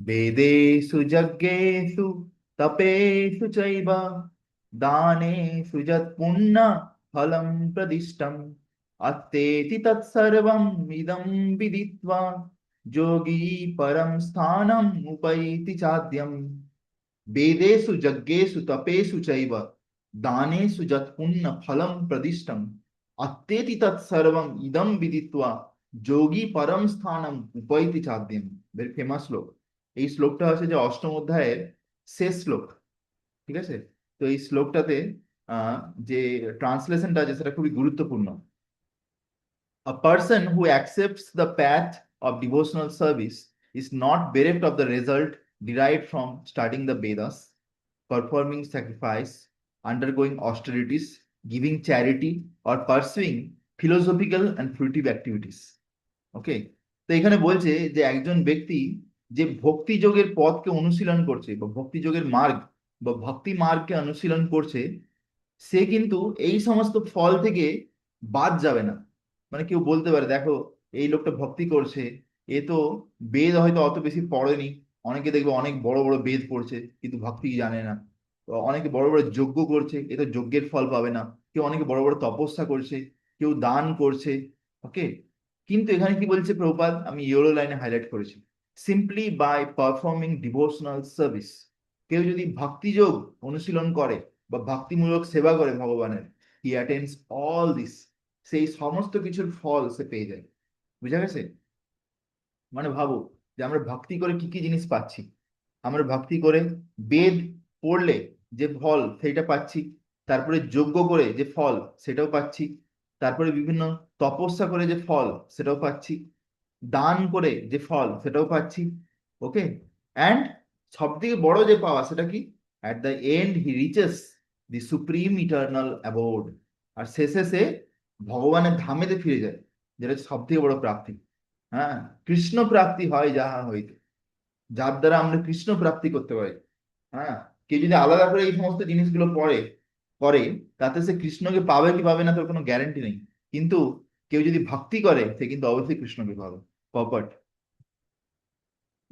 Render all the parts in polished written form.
বেদেষু যজ্ঞেষু তপেষু চৈব দানেষু যৎ পুণ্য ফলম প্রদিষ্টম অত্তেতি তৎসর্বম ইদম বিদিত্বা যোগী পরম স্থানম উপৈতি চাদ্যম। বেদেষু যজ্ঞেষু তপেষু চৈব দানেষু যৎ পুণ্য ফলম প্রদিষ্টম অত্তেতি তৎসর্বম ইদম বিদিত্বা যোগী পরম স্থানম উপৈতি চাদ্যম। ভেরি ফেমাস শ্লোক। এই শ্লোকটা হচ্ছে যে অষ্টম অধ্যায়ের শেষ শ্লোক। ঠিক আছে? তো এই শ্লোকটাতে আহ যে ট্রান্সলেশনটা আছে সেটা খুবই গুরুত্বপূর্ণ। A person who accepts the path of devotional service is not bereft of the result derived from studying the Vedas, performing sacrifice, undergoing austerities, giving charity, or pursuing philosophical and fruitive activities. ওকে, তো এখানে বলছে যে একজন ব্যক্তি যে ভক্তি যোগের পথকে অনুশীলন করছে বা ভক্তি যোগের মার্গ বা ভক্তি মার্গকে অনুশীলন করছে, সে কিন্তু এই সমস্ত ফল থেকে বাদ যাবে না। মানে কেউ বলতে পারে দেখো, এই লোকটা ভক্তি করছে, এ তো বেদ হয়তো অত বেশি পড়েনি, অনেকে দেখবে অনেক বড় বড় বেদ পড়ছে কিন্তু ভক্তি জানে না। তো অনেকে বড় বড় যজ্ঞ করছে, এ তো যজ্ঞের ফল পাবে না। কেউ অনেকে বড় বড় তপস্যা করছে, কেউ দান করছে। ওকে, কিন্তু এখানে কি বলছে প্রভুপাদ, আমি ইয়েলো লাইনে হাইলাইট করেছি, simply by performing devotional service. কেউ যদি ভক্তিযোগ অনুশীলন করে বা ভক্তিমূলক সেবা করে ভগবানের, হি অ্যাটেন্ডস অল দিস, সেই সমস্ত কিছুর ফল সে পেয়ে যায়। বুঝা গেছে? মানে ভাবো যে আমরা ভক্তি করে কি কি জিনিস পাচ্ছি। আমরা ভক্তি করে বেদ পড়লে যে ফল সেইটা পাচ্ছি, তারপরে যজ্ঞ করে যে ফল সেটাও পাচ্ছি, তারপরে বিভিন্ন তপস্যা করে যে ফল সেটাও পাচ্ছি, দান করে যে ফল সেটাও পাচ্ছি। ওকে, অ্যান্ড সব থেকে বড় যে পাওয়া সেটা কি, at the end he reaches the supreme eternal abode. আর শেষে সে ভগবানের ধামেতে ফিরে যায়, যেটা সব থেকে বড় প্রাপ্তি। হ্যাঁ, কৃষ্ণ প্রাপ্তি হয় যাহা হইতে, যার দ্বারা আমরা কৃষ্ণ প্রাপ্তি করতে পারি। হ্যাঁ, কেউ যদি আলাদা করে এই সমস্ত জিনিসগুলো পড়ে করে, তাতে সে কৃষ্ণকে পাবে কি পাবে না তার কোনো গ্যারান্টি নেই। কিন্তু কেউ যদি ভক্তি করে সে কিন্তু অবশ্যই কৃষ্ণকে পাবে। পপট,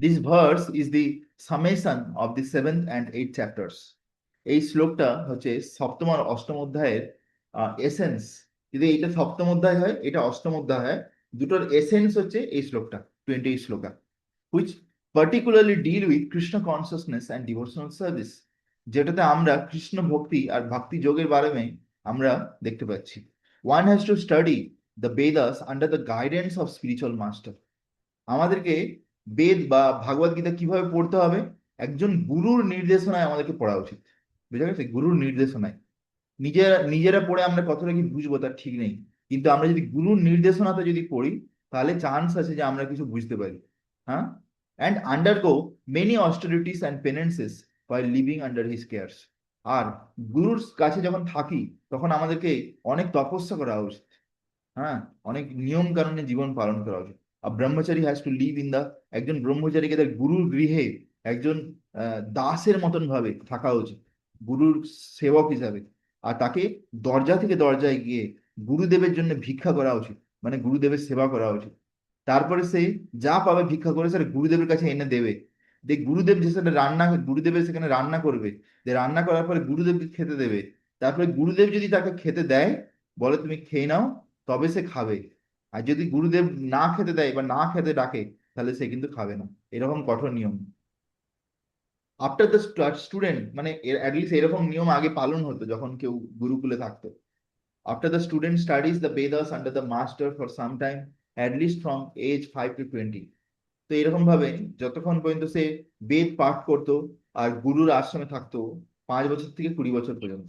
this verse is the summation of the seventh and eight chapters. এই শ্লোকটা হচ্ছে সপ্তম আর অষ্টম অধ্যায়ের এসেন্স। যদি এটা সপ্তম অধ্যায় হয়, এটা অষ্টম অধ্যায় হয়, দুটোর এসেন্স হচ্ছে এই শ্লোকটা, 20 শ্লোকা, which particularly deal with Krishna consciousness and devotional service, যেটাতে আমরা কৃষ্ণ ভক্তি আর ভক্তি যোগের বারে আমরা দেখতে পাচ্ছি। One has to study the Vedas under the guidance of spiritual master. আমাদেরকে বেদ বা ভাগবত গীতা কিভাবে পড়তে হবে, একজন গুরুর নির্দেশনায় আমাদেরকে পড়া উচিত। বুঝা গেছে? গুরুর নির্দেশনায়। নিজেরা নিজেরা পড়ে আমরা কতটা কি বুঝবো তার ঠিক নেই, কিন্তু আমরা যদি গুরুর নির্দেশনাতে যদি পড়ি, তাহলে চান্স আছে যে আমরা কিছু বুঝতে পারি। হ্যাঁ, and undergo many austerities and penances while living under his cares. আর গুরুর কাছে যখন থাকি তখন আমাদেরকে অনেক তপস্যা করা উচিত। হ্যাঁ, অনেক নিয়ম কানুনে জীবন পালন করা উচিত। আর brahmachari has to live in the, একজন ব্রহ্মচারীকে তার গুরুর গৃহে একজন দাসের মতন ভাবে থাকা উচিত, গুরুর সেবক হিসাবে। আর তাকে দরজা থেকে দরজায় গিয়ে গুরুদেবের জন্য ভিক্ষা করা উচিত, মানে গুরুদেবের সেবা করা উচিত। তারপরে সে যা পাবে ভিক্ষা করে সেটা গুরুদেবের কাছে এনে দেবে। গুরুদেব যে সেটা রান্না, গুরুদেবের সেখানে রান্না করবে, যে রান্না করার পরে গুরুদেবকে খেতে দেবে। তারপরে গুরুদেব যদি তাকে খেতে দেয়, বলে তুমি খেয়ে নাও, তবে সে খাবে। আর যদি গুরুদেব না খেতে দেয় বা না খেতে ডাকে, তাহলে সে কিন্তু খাবে না। এরকম কঠোর নিয়ম। আফটার দ্য স্টুডেন্ট, মানে অ্যাটলিস্ট এরকম নিয়ম আগে পালন হতো যখন কেউ গুরুকুলে থাকতো। After the student studies the Vedas under the master for some time, at least from age 5 to 20। তো এরকম ভাবে যতক্ষণ পর্যন্ত সে বেদ পাঠ করতো আর গুরুর আশ্রমে থাকতো, 5 বছর থেকে 20 বছর পর্যন্ত,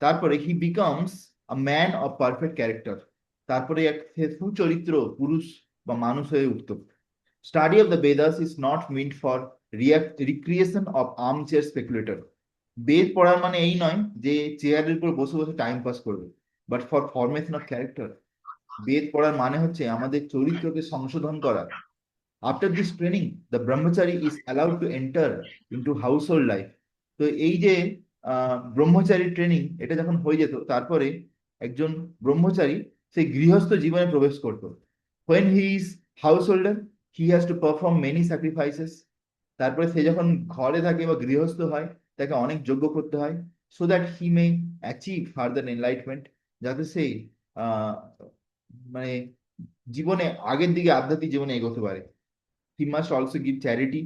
তারপরে he becomes a man of perfect character. তারপরে এক সে সুচরিত্র পুরুষ বা মানুষ হয়ে উঠত। Study of the Vedas is not meant for recreation of arm chair speculator. Veda পড়ার মানে এই নয় যে চেয়ারের উপর বসে বসে টাইম পাস করবে, but for formation of character. Veda পড়ার মানে হচ্ছে আমাদের চরিত্রকে সংশোধন করা। After this training the brahmachari is allowed to enter into house hold life. তো এই যে ব্রহ্মচারী ট্রেনিং, এটা যখন হয়ে যেত, তারপরে একজন ব্রহ্মচারী সেই গৃহস্থ জীবনে প্রবেশ করত। When he is house holder, he has to perform many sacrifices. তারপরে সে যখন ঘরে থাকে বা গৃহস্থ হয়, তাকে অনেক যজ্ঞ করতে হয়, so that he May achieve further enlightenment, যাতে সে আহ মানে জীবনে আগের দিকে আধ্যাত্মিক জীবনে এগোতে পারে। He must also give charity.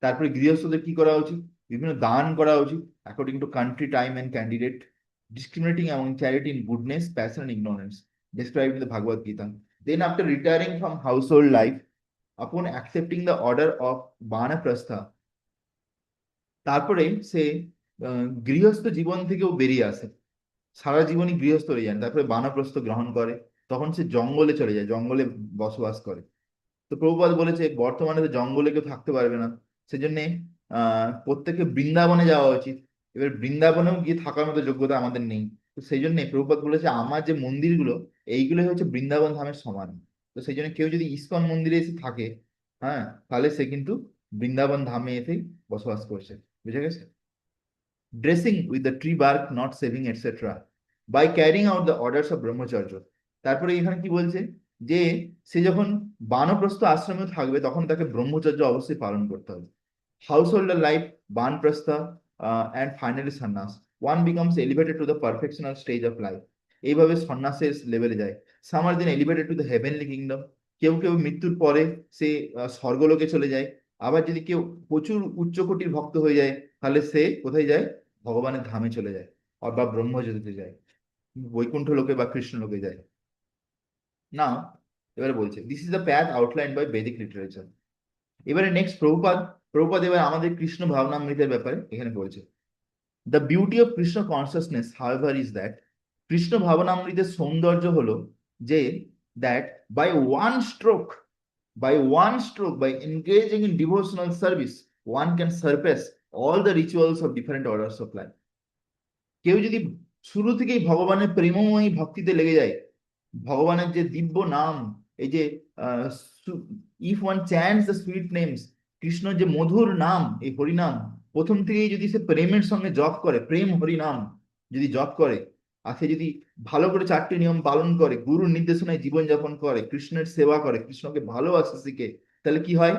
তারপরে গৃহস্থদের কি করা উচিত? বিভিন্ন দান করা উচিত according to country, time and candidate, discriminating among charity in goodness, passion and ignorance, described in the Bhagavad Gita. Then after retiring from household life, upon accepting the order of Banaprastha, তারপরে সে গৃহস্থ জীবন থেকেও বেরিয়ে আসে, সারা জীবনই গৃহস্থ হয়ে যান, তারপরে বানপ্রস্থ গ্রহণ করে, তখন সে জঙ্গলে চলে যায়, জঙ্গলে বসবাস করে। তো প্রভুপাদ বলেছে বর্তমানে তো জঙ্গলে কেউ থাকতে পারবে না, সেজন্য প্রত্যেকে বৃন্দাবনে যাওয়া উচিত। এবার বৃন্দাবনেও গিয়ে থাকার মতো যোগ্যতা আমাদের নেই, তো সেই জন্য প্রভুপাদ বলেছে আমার যে মন্দিরগুলো, এইগুলো হচ্ছে বৃন্দাবন ধামের সমান। তো সেই জন্য কেউ যদি ইস্কন মন্দিরে এসে থাকে, হ্যাঁ, তাহলে সে কিন্তু বৃন্দাবন ধামে এসেই বসবাস করছে। বুঝে গেছে? Dressing with the tree bark, not shaving etcetera, by carrying out the orders of brahmacharya. তারপরে এখানে কি বলছে, যে সে যখন বানপ্রস্থ আশ্রমে থাকবে তখন তাকে ব্রহ্মচর্য অবশ্যই পালন করতে হবে। Householder life, vanaprastha, and finally sannyasa, one becomes elevated to the perfectional stage of life. এইভাবে সন্ন্যাসের লেভেলে যায়। Some are then elevated to the heavenly kingdom, কেউ কেউ মৃত্যুর পরে সে স্বর্গলোকে চলে যায়। আবার যদি কেউ প্রচুর উচ্চকোটির ভক্ত হয়ে যায়, তাহলে সে কোথায় যায়? ভগবানের ধামে চলে যায়, বা ব্রহ্মজ্যোতিতে যায়, বৈকুণ্ঠ লোকে বা কৃষ্ণ লোকে যায়। না, এবারে বলছে this is the path outline by Vedic literature. এবারে নেক্সট প্রভুপাদ, প্রভুপাদ এবার আমাদের কৃষ্ণ ভাবনামৃতের ব্যাপারে এখানে বলছে। The beauty of Krishna consciousness however is that, Krishna ভাবনামৃতের সৌন্দর্য হলো যে, that by one stroke, by engaging in devotional service, one can surpass all the rituals of different orders of life. কেউ যদি শুরু থেকেই ভগবানের প্রেমময়ী ভক্তিতে লেগে যায়, ভগবানের যে দিব্য নাম, এই যে if one chants the sweet names, কৃষ্ণর যে মধুর নাম, এই হরিনাম প্রথম থেকেই যদি সে প্রেমের সঙ্গে জপ করে, প্রেম হরিনাম যদি জপ করে, আর সে যদি ভালো করে চারটি নিয়ম পালন করে, গুরুর নির্দেশনায় জীবনযাপন করে, কৃষ্ণের সেবা করে, কৃষ্ণকে ভালোবাসা শিখে, তাহলে কি হয়?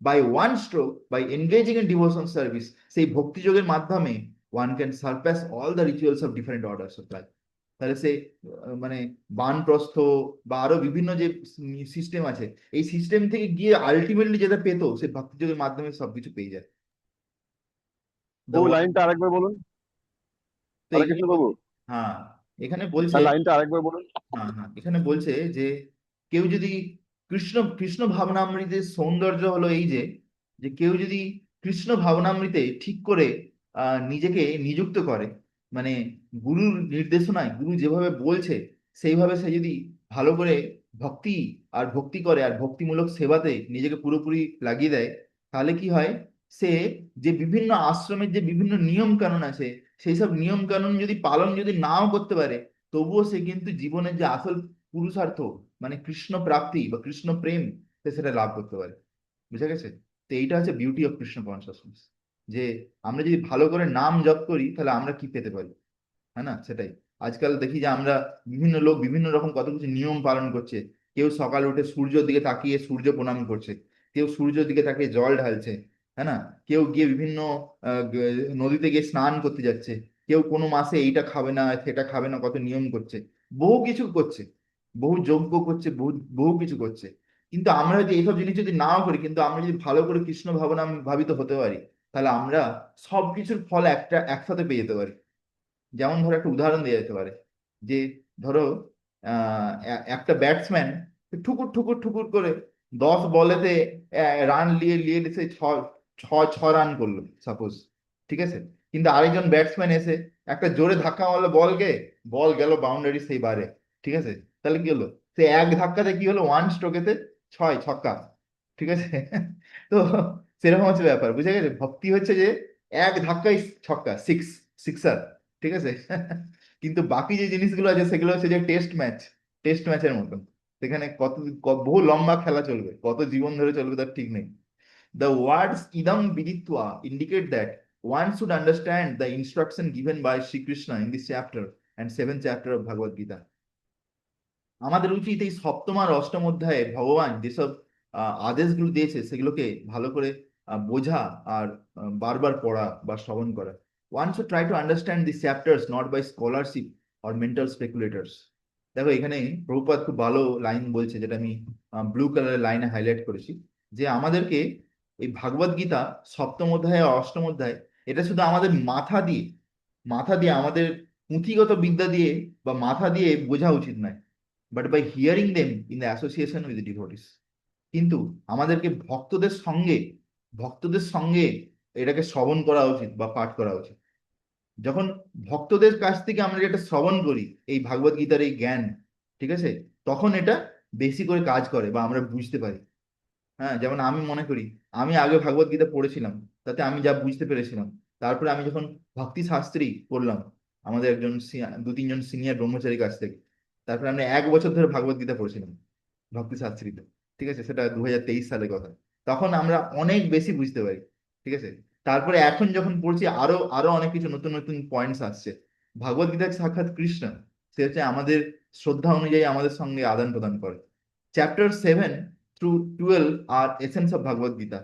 By one stroke, by engaging in devotion service, সেই ভক্তিযোগের মাধ্যমে one can surpass all the rituals of different orders of life. তাহলে সে মানে বানপ্রস্থ বা আরো বিভিন্ন যে সিস্টেম আছে, এই সিস্টেম থেকে গিয়ে আলটিমেটলি যেটা পেতো, সে ভক্তিযোগের মাধ্যমে সবকিছু পেয়ে যায়। ও লাইনটা আরেকবার বলুন। তো হরে এখানে কৃষ্ণ বাবু, হ্যাঁ, এখানে বলছে, তার লাইনটা আরেকবার বলুন। হ্যাঁ হ্যাঁ, এখানে বলছে যে কেউ যদি কৃষ্ণ কৃষ্ণ ভাবনামৃতের সৌন্দর্য হলো এই যে, যে কেউ যদি কৃষ্ণ ভাবনামৃতে ঠিক করে নিজেকে নিযুক্ত করে, মানে গুরুর নির্দেশনায়, গুরু যেভাবে বলছে সেইভাবে সে যদি ভালো করে ভক্তি আর ভক্তি করে আর ভক্তিমূলক সেবাতে নিজেকে পুরোপুরি লাগিয়ে দেয়, তাহলে কি হয়? সে যে বিভিন্ন আশ্রমের যে বিভিন্ন নিয়ম কানুন আছে, সেই সব নিয়ম কানুন যদি পালন যদি নাও করতে পারে, তবুও সে কিন্তু জীবনের যে আসল পুরুষার্থ, মানে কৃষ্ণ প্রাপ্তি বা কৃষ্ণ প্রেম, সে সেটা লাভ করতে পারে। বুঝা গেছে? তো এইটা হচ্ছে বিউটি অফ কৃষ্ণ কনসাসনেস, যে আমরা যদি ভালো করে নাম জপ করি তাহলে আমরা কি পেতে পারি, হ্যাঁ না? সেটাই। আজকাল দেখি যে আমরা বিভিন্ন লোক বিভিন্ন রকম কত কিছু নিয়ম পালন করছে। কেউ সকালে উঠে সূর্যের দিকে তাকিয়ে সূর্য প্রণাম করছে, কেউ সূর্যের দিকে তাকিয়ে জল ঢালছে, হ্যাঁ না? কেউ গিয়ে বিভিন্ন নদীতে গিয়ে স্নান করতে যাচ্ছে, কেউ কোনো মাসে এইটা খাবে না সেটা খাবে না, কত নিয়ম করছে, বহু কিছু করছে, বহু যজ্ঞ করছে, বহু বহু কিছু করছে। কিন্তু আমরা যদি এইসব জিনিস যদি নাও করি, কিন্তু আমরা যদি ভালো করে কৃষ্ণ ভাবনা ভাবিত হতে পারি, তাহলে আমরা সবকিছুর ফল একসাথে পেয়ে যেতে পারি। যেমন ধরো একটা উদাহরণ দেওয়া যেতে পারে, যে ধরো একটা ব্যাটসম্যান ঠুকুর ঠুকুর ঠুকুর করে 10 বলেতে রান নিয়ে নিয়ে সে ছ ছ ছ রান করলো সাপোজ, ঠিক আছে? কিন্তু আরেকজন ব্যাটসম্যান এসে একটা জোরে ধাক্কা মারলো বলকে, বল গেল বাউন্ডারি সেই বারে, ঠিক আছে? তাহলে কি হলো? সে এক ধাক্কাতে কি হলো, ওয়ান স্ট্রোকেতে 6 ছক্কা, ঠিক আছে? তো সেরকম হচ্ছে ব্যাপার, বুঝে গেছে? ভক্তি হচ্ছে যে এক ধাক্কায় ছক্কা, সিক্সার, ঠিক আছে? কিন্তু বাকি যে জিনিসগুলো আছে সেগুলো হচ্ছে যে টেস্ট ম্যাচের মতন, সেখানে বহু লম্বা খেলা চলবে, কত জীবন ধরে চলবে তার ঠিক নেই। দ্য ওয়ার্ডস ইদম বিদিত্বা indicate that one should understand the instruction given by Sri Krishna in this chapter and 7th chapter of Bhagavad Gita. আমাদের উচিত এই সপ্তম আর অষ্টম অধ্যায়ে ভগবান যেসব আদেশগুলো দিয়েছে সেগুলোকে ভালো করে বোঝা আর বারবার পড়া বা শ্রবণ করা। One should try to understand this chapters not by scholarship or mental speculators. দেখো এখানে প্রভুপাদ খুব ভালো লাইন বলছে, যেটা আমি ব্লু কালারের লাইনে হাইলাইট করেছি, যে আমাদেরকে এই ভাগবত গীতা সপ্তম অধ্যায় আর অষ্টম অধ্যায়, এটা শুধু আমাদের মাথা দিয়ে আমাদের পুঁথিগত বিদ্যা দিয়ে বা মাথা দিয়ে বোঝা উচিত নয়, but by hearing them in the association with devotees. কিন্তু আমাদেরকে ভক্তদের সঙ্গে এটাকে শ্রবণ করা উচিত বা পাঠ করা উচিত। যখন ভক্তদের কাছ থেকে আমরা যেটা শ্রবণ করি, এই ভাগবত গীতার এই জ্ঞান, ঠিক আছে, তখন এটা বেশি করে কাজ করে বা আমরা বুঝতে পারি। হ্যাঁ, যেমন আমি মনে করি, আমি আগে ভাগবত গীতা পড়েছিলাম, তাতে আমি যা বুঝতে পেরেছিলাম, তারপরে আমি যখন ভক্তি শাস্ত্রী পড়লাম আমাদের একজন দু তিনজন সিনিয়র ব্রহ্মচারীর কাছ থেকে, তারপরে আমরা 1 বছর ধরে ভাগবত গীতা পড়েছিলাম ভক্তি শাস্ত্রীতে। ঠিক আছে, সেটা 2023 সালের কথা। তখন আমরা অনেক বেশি বুঝতে পারি। ঠিক আছে, তারপরে এখন যখন পড়ছি, আরো আরো অনেক কিছু নতুন নতুন পয়েন্টস আসছে। ভাগবত গীতার সাক্ষাৎ কৃষ্ণ, সে হচ্ছে আমাদের শ্রদ্ধা অনুযায়ী আমাদের সঙ্গে আদান প্রদান করে। চ্যাপ্টার 7 থ্রু 12 আর এসেন্স অফ ভাগবত গীতা।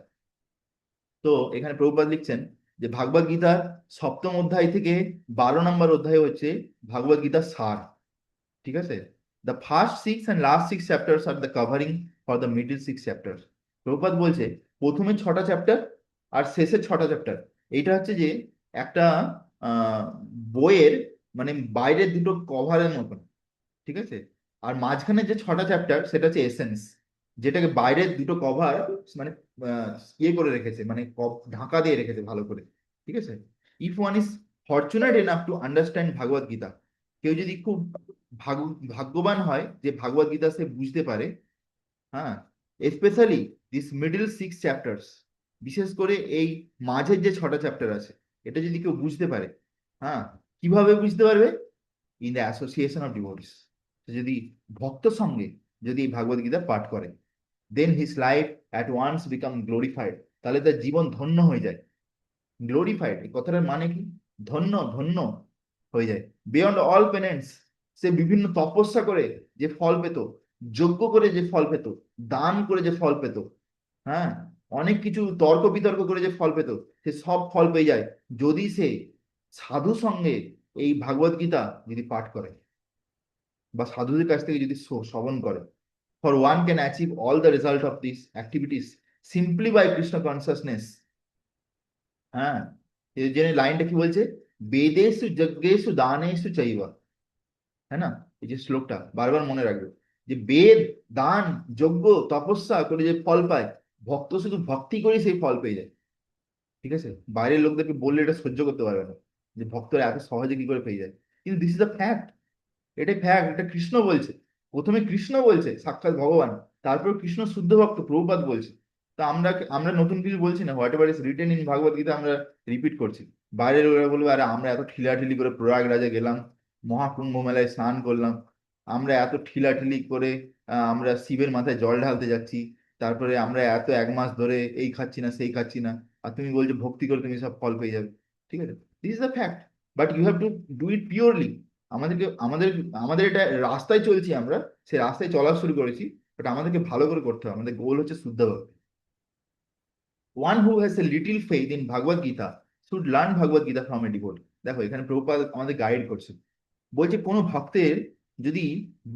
তো এখানে প্রভুপাদ লিখছেন যে ভাগবত গীতার সপ্তম অধ্যায় থেকে 12 নম্বর অধ্যায় হচ্ছে ভাগবত গীতার সার। ঠিক আছে, the first 6 and last 6 chapters are the covering for the middle 6 chapters. Prabhupada বলছে প্রথমে 6টা চ্যাপ্টার আর শেষের 6টা চ্যাপ্টার, এইটা হচ্ছে যে একটা আহ বইয়ের মানে বাইরের দুটো কভারের মতন। ঠিক আছে, আর মাঝখানে যে 6টা চ্যাপ্টার সেটা হচ্ছে এসেন্স, যেটাকে বাইরের দুটো কভার মানে ইয়ে করে রেখেছে, মানে ঢাকা দিয়ে রেখেছে ভালো করে। ঠিক আছে, if one is fortunate enough to understand Bhagavad Gita, কেউ যদি খুব ভাগ্যবান হয় যে ভাগবত গীতা সে বুঝতে পারে, হ্যাঁ, স্পেশালি দিস মিডল 6 চ্যাপ্টার্স, বিশেষ করে এই মাঝের যে 6টা চ্যাপ্টার আছে, এটা যদি কেউ বুঝতে পারে, হ্যাঁ, কিভাবে বুঝতে পারবে? In the association of devotees. যদি ভক্ত সঙ্গে যদি এই ভাগবত গীতা পাঠ করে, then his life at once become glorified, তাহলে তার জীবন ধন্য হয়ে যায়। গ্লোরিফাইড এই কথাটার মানে কি? ধন্য ধন্য হয়ে যায়। বিয়ন্ড অল পেনেন্টস, সে বিভিন্ন তপস্যা করে যে ফল পেত, যজ্ঞ করে যে ফল পেত, দান করে যে ফল পেত, হ্যাঁ, অনেক কিছু তর্ক বিতর্ক করে যে ফল পেত, সে সব ফল পেয়ে যায় যদি সে সাধু সঙ্গে এই ভাগবত গীতা যদি পাঠ করে বা সাধুদের কাছ থেকে যদি শ্রবণ করে। For one can achieve all the result of this activities simply by Krishna consciousness. হ্যাঁ, এই যে লাইনটা কি বলছে? বেদেষু যজ্ঞেষু দানেষু চাইবা, হ্যাঁ না, এই যে শ্লোকটা বারবার মনে রাখবে, যে বেদ, দান, যজ্ঞ, তপস্যা করে যে ফল পায়, ভক্ত শুধু ভক্তি করে সেই ফল পেয়ে যায়। ঠিক আছে, বাইরের লোকদেরকে বললে এটা সহ্য করতে পারবে না, যে ভক্তরা এত সহজে কি করে পেয়ে যায়। কিন্তু দিস ইজ দ্য ফ্যাক্ট, এটাই ফ্যাক্ট, এটা কৃষ্ণ বলছে। প্রথমে কৃষ্ণ বলছে, সাক্ষাৎ ভগবান, তারপর কৃষ্ণ শুদ্ধ ভক্ত প্রভুপাদ বলছে। তো আমরা আমরা নতুন কিছু বলছি না, whatever is written in Bhagavad Gita আমরা রিপিট করছি। বাইরের লোকেরা বলবে, আরে আমরা এত ঠিলাঠিলি করে প্রয়াগরাজে গেলাম, মহাকুম্ভ মেলায় স্নান করলাম, আমরা এত ঠিলাঠিলি করে আমরা শিবের মাথায় জল ঢালতে যাচ্ছি, তারপরে আমরা এত 1 মাস ধরে এই খাচ্ছি না সেই খাচ্ছি না, আর তুমি বলছো ভক্তি করে তুমি সব ফল পেয়ে যাবে। ঠিক আছে, this is the fact, but you have to do it purely. আমাদের আমাদের এটা রাস্তায় চলছি আমরা, সেই রাস্তায় চলা শুরু করেছি, বাট আমাদেরকে ভালো করে করতে হবে। আমাদের গোল হচ্ছে শুদ্ধ ভক্তি। One who has a little faith in Bhagavad Gita should learn Bhagavad Gita from a devotee. দেখো এখানে প্রভুপাদ আমাদের গাইড করছে, বলছে কোনো ভক্তের যদি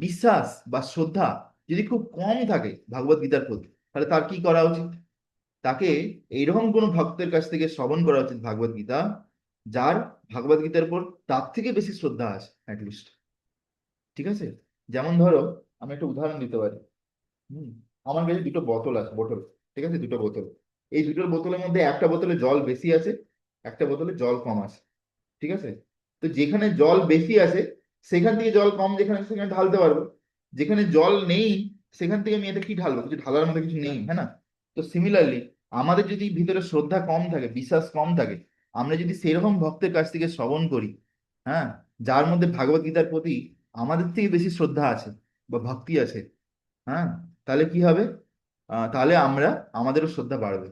বিশ্বাস বা শ্রদ্ধা যদি খুব কম থাকে ভাগবত গীতার প্রতি, তাহলে তার কি করা উচিত? তাকে এইরকম কোনো ভক্তের কাছ থেকে শ্রবণ করা উচিত ভাগবত গীতা, যার ভাগবত গীতার উপর তার থেকে বেশি শ্রদ্ধা আছে অ্যাটলিস্ট। ঠিক আছে, যেমন ধরো আমি একটা উদাহরণ দিতে পারি। হুম, আমার কাছে দুটো বোতল আছে, বোতল, ঠিক আছে, দুটো বোতল। এই দুটো বোতলের মধ্যে একটা বোতলে জল বেশি আছে, একটা বোতলে জল কম আছে। ঠিক আছে, তো যেখানে জল বেশি আছে সেখান থেকে জল কম যেখানে সেখানে ঢালতে পারবো, যেখানে জল নেই সেখান থেকে আমি এটা কি ঢালবো? কিছু ঢালার মতো কিছু নেই, হ্যাঁ না? তো সিমিলারলি আমাদের যদি ভিতরে শ্রদ্ধা কম থাকে, বিশ্বাস কম থাকে, আমরা যদি সেরকম ভক্তের কাছ থেকে শ্রবণ করি, হ্যাঁ, যার মধ্যে ভাগবত গীতার প্রতি আমাদের থেকে বেশি শ্রদ্ধা আছে বা ভক্তি আছে, হ্যাঁ, তাহলে কি হবে? তাহলে আমাদেরও শ্রদ্ধা বাড়বে।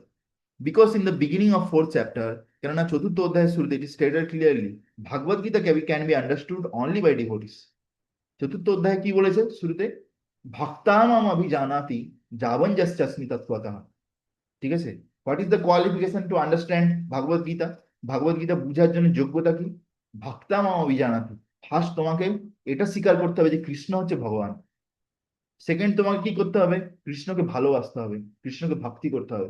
Because in the beginning of 4th chapter, কেননা চতুর্থ অধ্যায়ের শুরুতে it is stated clearly, Bhagavad Gita can be understood only by devotees. চতুর্থ অধ্যায়ে কি বলেছে শুরুতে? ভক্তামাম অভিজানাতি যাবন যস্যাস্মি তত্ত্বতঃ। ঠিক আছে, what is the qualification to understand Bhagavad Gita? Bhagavad Gita বুঝার জন্য যোগ্যতা কি? ভক্তামাম অভিজানাতি। ফার্স্ট তোমাকে এটা স্বীকার করতে হবে যে কৃষ্ণ হচ্ছে ভগবান। সেকেন্ড, তোমাকে কি করতে হবে? কৃষ্ণকে ভালোবাসতে হবে, কৃষ্ণকে ভক্তি করতে হবে।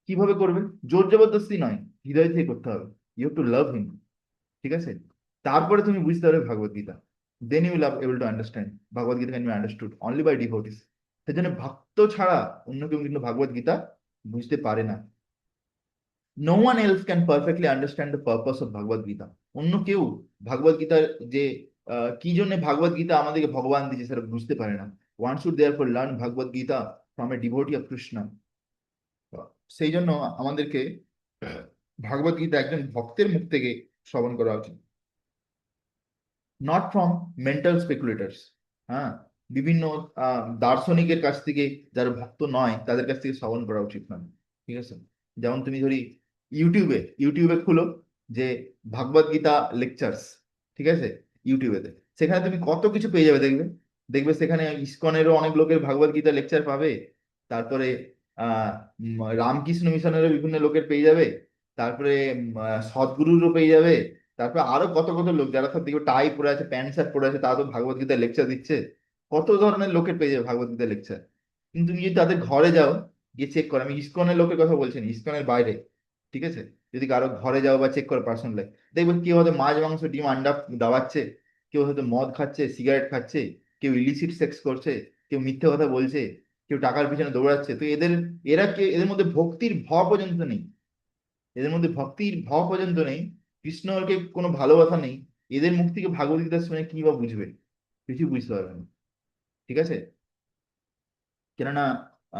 কিভাবে করবে? জোর জবরদস্তি নয়, হৃদয় থেকে করতে হবে। You have to love him. ঠিক আছে? তারপরে তুমি বুঝতে পারবে Bhagavad Gita. Then you love able to understand Bhagavad Gita can be understood only by devotees. সেজন্য ভক্ত ছাড়া অন্য কেউ কিন্তু ভাগবত গীতা বুঝতে পারে না। No one else can perfectly understand the purpose of Bhagavad Gita. অন্য কেউ ভাগবত গীতার যে কি জন্য ভাগবত গীতা আমাদেরকে ভগবান দিয়েছে সেটা বুঝতে পারে না। One should therefore learn Bhagavad Gita from a devotee of Krishna. সেই জন্য আমাদেরকে ভাগবত গীতা একজন ভক্তের মুখ থেকে শ্রবণ করা উচিত, নট ফ্রম মেন্টাল স্পেকুলেটার্স। হ্যাঁ, বিভিন্ন দার্শনিকের কাছ থেকে, যারা ভক্ত নয় তাদের কাছ থেকে শ্রবণ করা উচিত নয়। ঠিক আছে? যেমন তুমি ধরি ইউটিউবে ইউটিউবে খুলো যে ভাগবত গীতা লেকচার্স, ঠিক আছে, ইউটিউবেতে সেখানে তুমি কত কিছু পেয়ে যাবে। দেখবে দেখবে সেখানে ইসকনেরও অনেক লোকের ভাগবত গীতা লেকচার পাবে। তারপরে রামকৃষ্ণ মিশনেরও বিভিন্ন লোকের পেয়ে যাবে। তারপরে সদ্গুরুরও পেয়ে যাবে। তারপর আরো কত কত লোক যারা সব দেখবে টাই পরে আছে, প্যান্ট শার্ট পরে আছে, তারা তো ভাগবত গীতার লেকচার দিচ্ছে। কত ধরনের লোকের পেয়ে যাবে ভাগবত গীতার লেকচার। কিন্তু তুমি যদি তাদের ঘরে যাও, গিয়ে চেক করো, আমি ইসকনের লোকের কথা বলছি না, ইসকনের বাইরে, ঠিক আছে, যদি কারো ঘরে যাও বা চেক করো পার্সোনাল লাইফ, দেখবে কেউ হয়তো মাছ মাংস ডিম আন্ডা দাবাচ্ছে, কেউ হয়তো মদ খাচ্ছে, সিগারেট খাচ্ছে, কেউ ইলিসিট সেক্স করছে, কেউ মিথ্যে কথা বলছে, কেউ টাকার পিছনে দৌড়াচ্ছে। তো এদের মধ্যে ভক্তির ভাব পর্যন্ত নেই। এদের মধ্যে ভক্তির ভাব পর্যন্ত নেই, কৃষ্ণকে কোনো ভালোবাসা নেই। এদের মুখ থেকে ভাগবত গীতা শুনে কি বা বুঝবে? কিছু বুঝতে পারবে না। ঠিক আছে? কেননা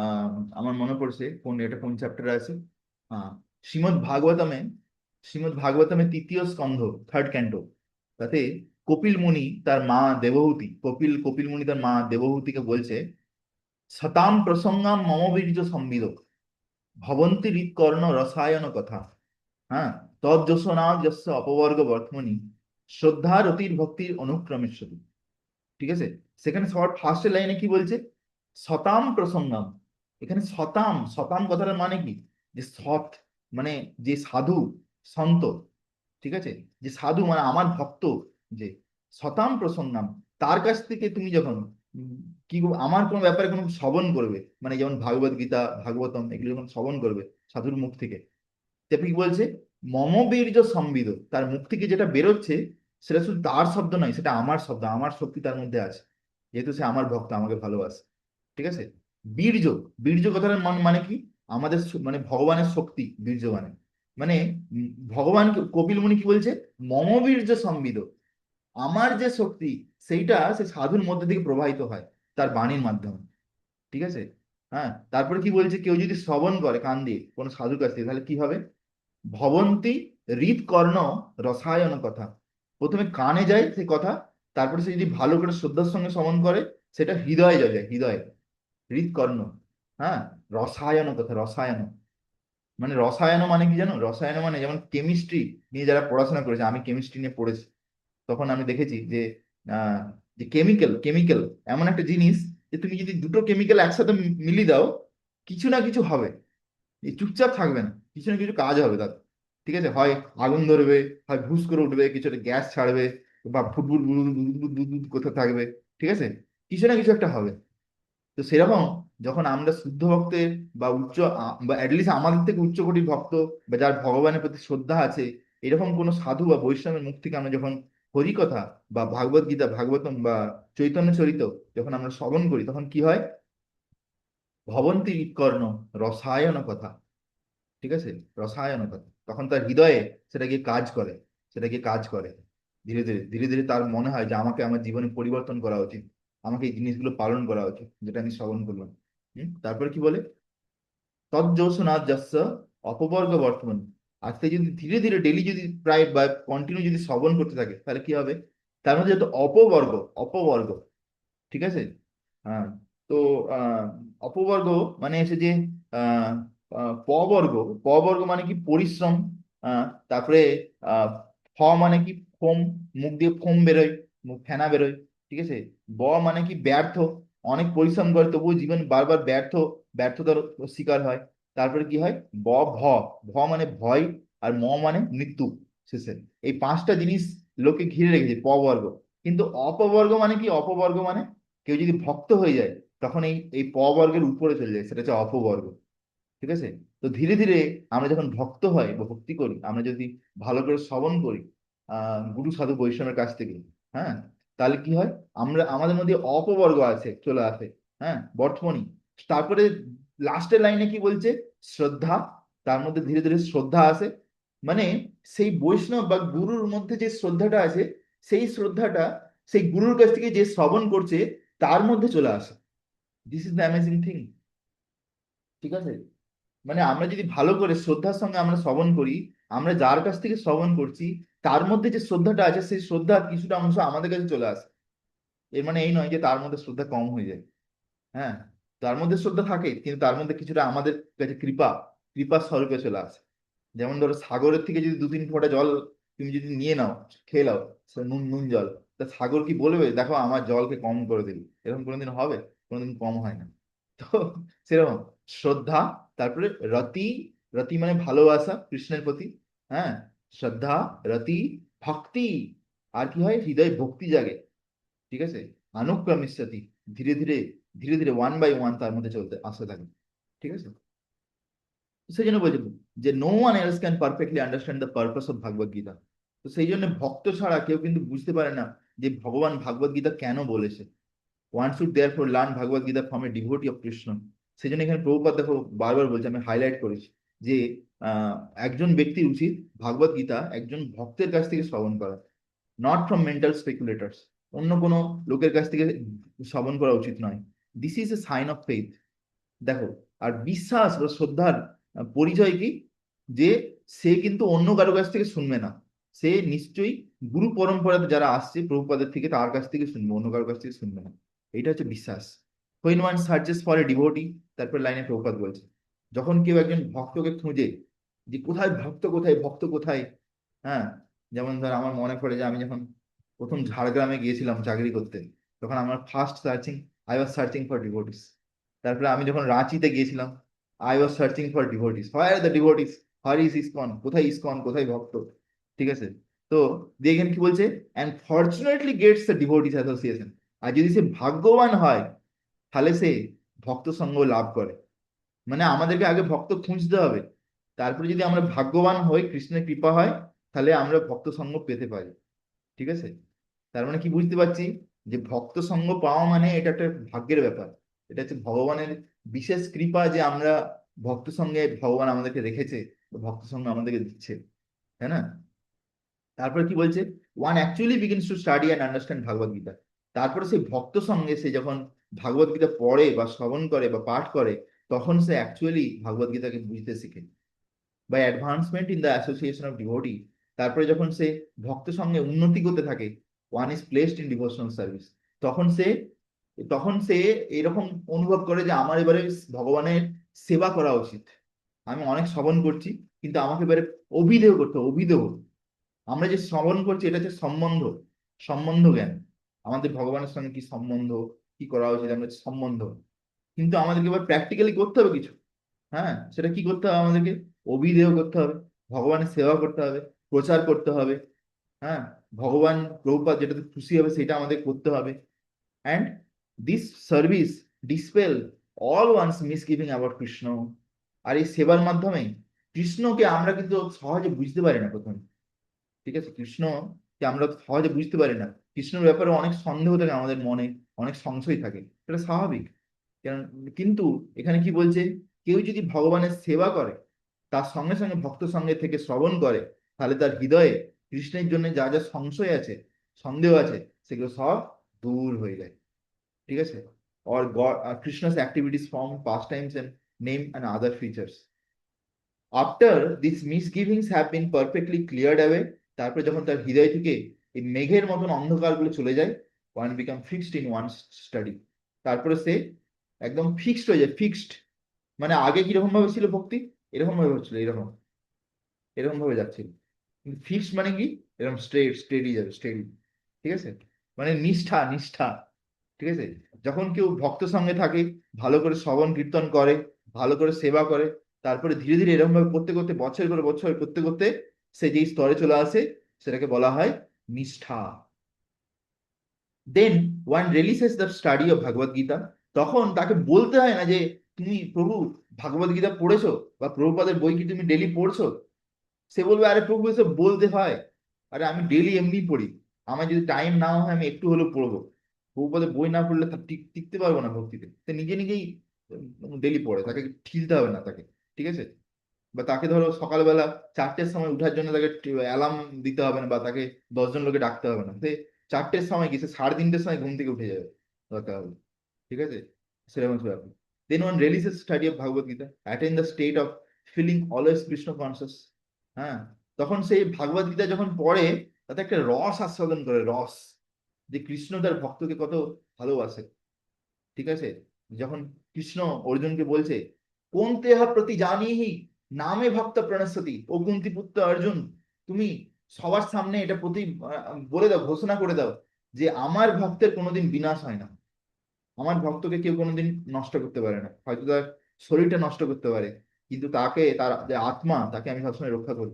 আহ আমার মনে পড়ছে কোন চ্যাপ্টারে আছে। আহ শ্রীমদ ভাগবতমে, শ্রীমদ ভাগবতমে তৃতীয় স্কন্ধ, থার্ড ক্যান্টো, তাতে কপিল মুনি তার মা দেবহূতি, কপিল মুনি তার মা দেবহূতিকে বলছে, সতাম প্রসঙ্গাম মম বীর্য সম্বিদ ভবন্তি হৃৎকর্ণ রসায়ন কথা। হ্যাঁ, তজ্জসনা যস্য অপবর্গ বর্তমানি শ্রদ্ধা রতির ভক্তির অনুক্রমেশ্বরী। ঠিক আছে? সেখানে সবার ফার্স্ট লাইনে কি বলছে? সতাম প্রসঙ্গম। এখানে সতাম, সতাম কথাটার মানে কি? যে সৎ, মানে যে সাধু সন্ত, ঠিক আছে, যে সাধু মানে আমার ভক্ত, যে সতাম প্রসন্নাম, তার কাছ থেকে তুমি যখন উম, কি আমার কোনো ব্যাপারে কোনো শ্রবণ করবে, মানে যেমন ভাগবত গীতা ভাগবতম এগুলো যখন শ্রবণ করবে সাধুর মুখ থেকে, তারপরে কি বলছে? মম বীর্য সম্বিদ, তার মুখ থেকে যেটা বেরোচ্ছে সেটা শুধু তার শব্দ নয়, সেটা আমার শব্দ, আমার শক্তি তার মধ্যে আছে, যেহেতু সে আমার ভক্ত, আমাকে ভালোবাসে। ঠিক আছে? বীর্য, বীর্য কথাটার মানে কি? আমাদের মানে ভগবানের শক্তি বীর্য মানে, মানে ভগবান কপিল মুনি কি বলছে? মম বীর্য সম্বিদ, আমার যে শক্তি সেইটা সে সাধুর মধ্যে থেকে প্রবাহিত হয় তার বাণীর মাধ্যমে। ঠিক আছে? হ্যাঁ, তারপরে কি বলছে? কেউ যদি শ্রবণ করে কান দিয়ে কোনো সাধুর কাছ থেকে, তাহলে কি হবে? ভবন্তি হৃৎকর্ণ রসায়ন কথা। প্রথমে কানে যায় সেই কথা, তারপরে সে যদি ভালো করে শ্রদ্ধার সঙ্গে শ্রবণ করে, সেটা হৃদয়ে যায়, হৃদয়ে, হৃৎকর্ণ। হ্যাঁ, রসায়ন কথা, রসায়ন মানে, রসায়ন মানে কি জানো? রসায়ন মানে যেমন কেমিস্ট্রি নিয়ে যারা পড়াশোনা করেছে, আমি কেমিস্ট্রি নিয়ে পড়েছি, তখন আমি দেখেছি যে আহ, যে কেমিক্যাল কেমিক্যাল এমন একটা জিনিস, যে তুমি যদি দুটো কেমিক্যাল একসাথে মিলিয়ে দাও, কিছু না কিছু হবে, এই চুপচাপ থাকবে না, কিছু না কিছু কাজ হবে তার। ঠিক আছে? হয় আগুন ধরবে, হয় ভুস করে উঠবে, কিছু একটা গ্যাস ছাড়বে, বা ফুটবুট বুদবুদ কোথাও থাকবে। ঠিক আছে? কিছু না কিছু একটা হবে। তো সেরকম যখন আমরা শুদ্ধ ভক্তের বা বা অ্যাটলিস্ট আমাদের থেকে উচ্চ কোটির ভক্ত, বা যার ভগবানের প্রতি শ্রদ্ধা আছে, এরকম কোনো সাধু বা বৈষ্ণবের মুখ থেকে আমরা যখন হরি কথা বা ভাগবত গীতা ভাগবতম বা চৈতন্য চরিত যখন আমরা শ্রবণ করি, তখন কি হয়? ভবন্তি কর্ণ রসায়ন কথা। ঠিক আছে? রসায়ন কথা, তখন তার হৃদয়ে সেটা গিয়ে কাজ করে, সেটা গিয়ে কাজ করে। ধীরে ধীরে ধীরে ধীরে তার মনে হয় যে আমাকে আমার জীবনে পরিবর্তন করা উচিত, আমাকে এই জিনিসগুলো পালন করা উচিত, যেটা আমি শ্রবণ করলাম। তারপর কি বলে? তজ্জোষণাৎ যস্য অপবর্গ বর্তমান। আজকে যদি ধীরে ধীরে ডেলি যদি প্রায় বা কন্টিনিউ যদি শ্রবণ করতে থাকে, তাহলে কি হবে? তার মধ্যে যত অপবর্গ, অপবর্গ, ঠিক আছে, হ্যাঁ, তো আহ অপবর্গ মানে এসে যে আহ পবর্গ, পবর্গ মানে কি? পরিশ্রম। তারপরে আহ ফ মানে কি? ফোম, মুখ দিয়ে ফোম বেরোয়, মুখ ফেনা বেরোয়। ঠিক আছে? ব মানে কি? ব্যর্থ, অনেক পরিশ্রম করে তবুও জীবন বারবার ব্যর্থতার শিকার হয়। তারপরে কি হয়, ব, ভ। ভ মানে ভয়, আর ম মানে মৃত্যু শেষে। এই পাঁচটা জিনিস লোকে ঘিরে রেখেছে পবর্গ। কিন্তু অপবর্গ মানে কি? অপবর্গ মানে কেউ যদি ভক্ত হয়ে যায়, তখন এই এই পবর্গের উপরে চলে যায়, সেটা হচ্ছে অপবর্গ। ঠিক আছে? তো ধীরে ধীরে আমরা যখন ভক্ত হয় বা ভক্তি করি, আমরা যদি ভালো করে শ্রবণ করি গুরু সাধু বৈষ্ণবের কাছ থেকে, হ্যাঁ, তাহলে কি হয়, আমরা আমাদের মধ্যে অপবর্গ আছে চলে আসে, হ্যাঁ, বর্তমানে। তারপরে লাস্টের লাইনে কি বলছে? শ্রদ্ধা। তার মধ্যে ধীরে ধীরে শ্রদ্ধা আসে, মানে সেই বৈষ্ণব বা গুরুর মধ্যে যে শ্রদ্ধাটা আছে, সেই শ্রদ্ধাটা সেই গুরুর কাছ থেকে যে শ্রবণ করছে তার মধ্যে চলে আসে। This is the amazing thing. ঠিক আছে? মানে আমরা যদি ভালো করে শ্রদ্ধার সঙ্গে আমরা শ্রবণ করি, আমরা যার কাছ থেকে শ্রবণ করছি তার মধ্যে যে শ্রদ্ধাটা আছে, সেই শ্রদ্ধার কিছুটা অংশ আমাদের কাছে চলে আসে। এর মানে এই নয় যে তার মধ্যে শ্রদ্ধা কম হয়ে যায়। হ্যাঁ, তার মধ্যে শ্রদ্ধা থাকে, কিন্তু তার মধ্যে কিছুটা আমাদের কাছে কৃপা, কৃপা স্বরূপে চলে আসে। যেমন ধরো সাগরের থেকে যদি দু তিন ফোঁটা জল তুমি যদি নিয়ে নাও, খেয়ে নাও, সে নুন নুন জল, তা সাগর কি বলবে দেখো আমার জলকে কম করে দিল? এরকম কোনোদিন হবে? কোনোদিন কম হয় না। তো সেরকম শ্রদ্ধা, তারপরে রতি। রতি মানে ভালোবাসা কৃষ্ণের প্রতি, হ্যাঁ, শ্রদ্ধা, রতি, ভক্তি। আর কি হয়, হৃদয় ভক্তি জাগে। ঠিক আছে? অনুক্রমিষ্যতি, ধীরে ধীরে ধীরে ধীরে ওয়ান বাই ওয়ান তার মধ্যে চলতে আসতে থাকে। ঠিক আছে? সেই জন্য বলছি যে no one else can perfectly understand the purpose of Bhagavad Gita. তো সেই জন্য ভক্ত ছাড়া কেউ কিন্তু বুঝতে পারে না যে ভগবান ভাগবত গীতা কেন বলেছে। One should therefore learn Bhagavad Gita from a devotee of Krishna. সেই জন্য এখানে প্রভুপাদ দেখো বারবার বলছে, আমি হাইলাইট করেছি যে আহ একজন ব্যক্তির উচিত ভাগবত গীতা একজন ভক্তের কাছ থেকে শ্রবণ করা, নট ফ্রম মেন্টাল স্পেকুলেটার্স। অন্য কোনো লোকের কাছ থেকে শ্রবণ করা উচিত নয়। This is a sign of faith. দেখো, আর বিশ্বাস বা শ্রদ্ধার পরিচয় কি? যে সে কিন্তু অন্য কারো কাছ থেকে শুনবে না, সে নিশ্চয়ই গুরু পরম্পরাতে যারা আসছে প্রভুপাদের থেকে তার কাছ থেকে শুনবে, অন্য কারো কাছ থেকে শুনবে না। এটা হচ্ছে বিশ্বাস। When one searches for a devotee, তারপর লাইনে প্রভুপাদ বলছে, যখন কেউ একজন ভক্তকে খুঁজে যে কোথায় ভক্ত, কোথায় ভক্ত, কোথায়, হ্যাঁ, যেমন ধর আমার মনে পড়ে যে আমি যখন প্রথম ঝাড়গ্রামে গিয়েছিলাম চাকরি করতে, তখন আমার first searching, I was searching for devotees. তারপরে আমি যখন রাঁচিতে গিয়েছিলাম, I was searching for devotees, where are the devotees, where is ISKCON, কোথায় ইসকন, কোথায় ভক্ত। ঠিক আছে? তো দেখেন কি বলছে, and fortunately gets the devotees association. আর যদি সে ভাগ্যবান হয়, তাহলে সে ভক্ত সঙ্গ লাভ করে। মানে আমাদেরকে আগে ভক্ত খুঁজতে হবে, তারপরে যদি আমরা ভাগ্যবান হই, কৃষ্ণের কৃপা হয়, তাহলে আমরা ভক্ত সঙ্গ পেতে পারি। ঠিক আছে? তার মানে কি বুঝতে পারছি, যে ভক্ত সঙ্গ পাওয়া মানে এটা একটা ভাগ্যের ব্যাপার। এটা হচ্ছে ভগবানের বিশেষ কৃপা যে আমরা ভক্ত সঙ্গে ভগবান আমাদেরকে রেখেছে, ভক্ত সঙ্গ আমাদেরকে দিচ্ছে, তাই না? তারপরে কি বলছে, one actually begins to study and understand Bhagavad Gita. তারপরে সেই ভক্ত সঙ্গে সে যখন ভাগবত গীতা পড়ে বা শ্রবণ করে বা পাঠ করে, তখন সে অ্যাকচুয়ালি ভাগবত গীতাকে বুঝতে শিখে। By advancement in the association of devotee, তারপরে যখন সে ভক্ত সঙ্গে উন্নতি করতে থাকে, one is placed in devotional service, তখন সে তখন সে এরকম অনুভব করে যে আমার এবারে ভগবানের সেবা করা উচিত। আমি অনেক শ্রবণ করছি, কিন্তু আমাকে এবারে অভিদেহ করতে হবে, অভিদেহ। আমরা যে শ্রবণ করছি এটা হচ্ছে সম্বন্ধ, সম্বন্ধ জ্ঞান। আমাদের ভগবানের সঙ্গে কি সম্বন্ধ, কি করা উচিত, আমরা সম্বন্ধ। কিন্তু আমাদেরকে এবার প্র্যাকটিক্যালি করতে হবে কিছু। হ্যাঁ, সেটা কি করতে হবে আমাদেরকে? অভিদেহ করতে হবে, ভগবানের সেবা করতে হবে, প্রচার করতে হবে। হ্যাঁ, ভগবান প্রভুপাদ যেটাতে খুশি হবে সেটা আমাদের করতে হবে। And this service dispel all one's misgiving about Krishna. আর এই সেবার মাধ্যমে কৃষ্ণকে আমরা কিন্তু সহজে বুঝতে পারি না প্রথমে। ঠিক আছে? কৃষ্ণকে আমরা সহজে বুঝতে পারি না, কৃষ্ণের ব্যাপারে অনেক সন্দেহ থাকে আমাদের মনে, অনেক সংশয় থাকে, এটা স্বাভাবিক। কারণ কিন্তু এখানে কি বলছে, কেউ যদি ভগবানের সেবা করে, তার সঙ্গে সঙ্গে ভক্ত সঙ্গে থেকে শ্রবণ করে, তাহলে তার হৃদয়ে কৃষ্ণের জন্য যা যা সংশয় আছে, সন্দেহ আছে, সেগুলো সব দূর হয়ে যায়। ঠিক আছে? or God, Krishna's activities, form, pastimes, and name and other features. After these misgivings have been perfectly cleared away, তারপরে যখন তার হৃদয় থেকে এই মেঘের মতন অন্ধকারগুলো চলে যায়, one become fixed in one study, তারপরে সে একদম ফিক্সড হয়ে যায়। ফিক্সড মানে আগে কিরকম ভাবে ছিল ভক্তি, এরকম ভাবে হচ্ছিল, এরকম এরকম ভাবে যাচ্ছিল। কিন্তু ফিক্সড মানে কি, এরকম স্ট্রেট স্টেডি যাবে, স্টেডি। ঠিক আছে? মানে নিষ্ঠা, নিষ্ঠা। ঠিক আছে? যখন কেউ ভক্ত সঙ্গে থাকে, ভালো করে শ্রবণ কীর্তন করে, ভালো করে সেবা করে, তারপরে ধীরে ধীরে এরকম ভাবে করতে করতে বছর পর বছর করতে করতে সে যেই স্তরে চলে আসে সেটাকে বলা হয় নিষ্ঠা। Then one relishes the study of Bhagavad Gita. তখন তাকে বলতে হয় না যে তুমি প্রভু ভগবদ গীতা পড়েছো বা প্রভুপাদের বই কি তুমি ডেলি পড়ছো। সে বলবে আরে প্রভু এসব বলতে হয়, আরে আমি ডেলি এমনি পড়ি, আমার যদি টাইম নাও হয় আমি একটু হলেও পড়বো। প্রভুপাদের বই না পড়লে তার টিকতে পারবো না ভক্তিতে। সে নিজে নিজেই ডেলি পড়ে, তাকে ঠিলতে হবে না তাকে। ঠিক আছে, বা তাকে ধরো সকালবেলা 4টের সময় উঠার জন্য তাকে অ্যালার্ম দিতে হবে না, বা তাকে 10জন লোকে ডাকতে হবে না। সে 4টের সময় কি, সে 3:30-র সময় ঘুম থেকে উঠে যাবে দরকার হবে। ঠিক আছে, সেরকম হচ্ছে ব্যাপার। Then one relishes study of Bhagavad Gita attain the state of feeling always Krishna conscious. হ্যাঁ, তখন সেই ভাগবত গীতা যখন পড়ে তাতে একটা রস আস্বাদন করে, রস, যে কৃষ্ণ তার ভক্তকে কত ভালোবাসে। ঠিক আছে, যখন কৃষ্ণ অর্জুনকে বলছে কোন তেহ প্রতি জানিহি নামে ভক্ত প্রণশ্যতি, ও কুন্তি পুত্র অর্জুন, তুমি সবার সামনে এটা প্রতি বলে দাও, ঘোষণা করে দাও যে আমার ভক্তের কোনোদিন বিনাশ হয় না, আমার ভক্তকে কেউ কোনোদিন নষ্ট করতে পারে না। হয়তো তার শরীরটা নষ্ট করতে পারে, কিন্তু তাকে, তার যে আত্মা, তাকে আমি সবসময় রক্ষা করি।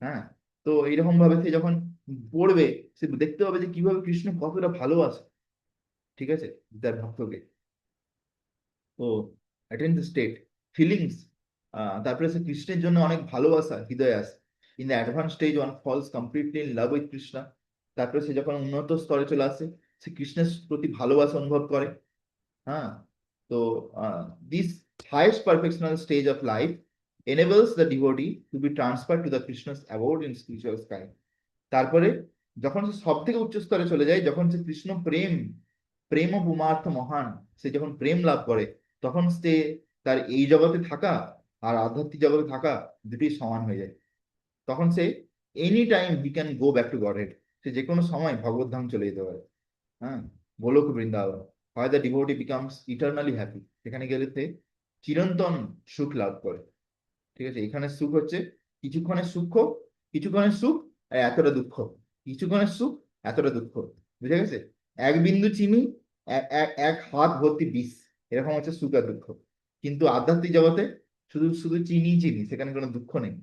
হ্যাঁ, তো এইরকম ভাবে সে যখন পড়বে, সে দেখতে পাবে যে কিভাবে কৃষ্ণ কতটা ভালোবাসে। ঠিক আছে, তার ভক্তকে। তো অ্যাটেন্ড দ্য স্টেট ফিলিংস, তারপরে সে কৃষ্ণের জন্য অনেক ভালোবাসা হৃদয়ে আসে। In the advance stage one falls completely in love with Krishna. তারপরে সে যখন উন্নত স্তরে চলে আসে, সে কৃষ্ণের প্রতি ভালোবাসা অনুভব করে। হ্যাঁ, তো this highest perfectional stage of life enables the devotee to be transferred to the Krishna's abode in spiritual sky. তারপরে যখন সে সব থেকে উচ্চ স্তরে চলে যায়, যখন সে কৃষ্ণ প্রেম, প্রেম ও পুমার্থ মহান, সে যখন প্রেম লাভ করে, তখন সে তার এই জগতে থাকা আর আধ্যাত্মিক জগতে থাকা দুটোই সমান হয়ে যায়। তখন সে any time he can go back to godhead, সে যে কোনো সময় ভগবত ধাম চলে যেতে পারে। হ্যাঁ, গোলক বৃন্দাবন, হয় দ্য ডিভোটি বিকামস ইটারনালি হ্যাপি, সেখানে গেলে সে চিরন্তন সুখ লাভ করে। ঠিক আছে, এখানে সুখ হচ্ছে কিছুক্ষণের সুখ, কিছুক্ষণের সুখ আর এতটা দুঃখ, কিছুক্ষণের সুখ এতটা দুঃখ। বুঝে গেছে, এক বিন্দু চিনি, এক হাত ভর্তি বিষ, এরকম হচ্ছে সুখ আর দুঃখ। কিন্তু আধ্যাত্মিক জগতে শুধু শুধু চিনি চিনি, সেখানে কোনো দুঃখ নেই,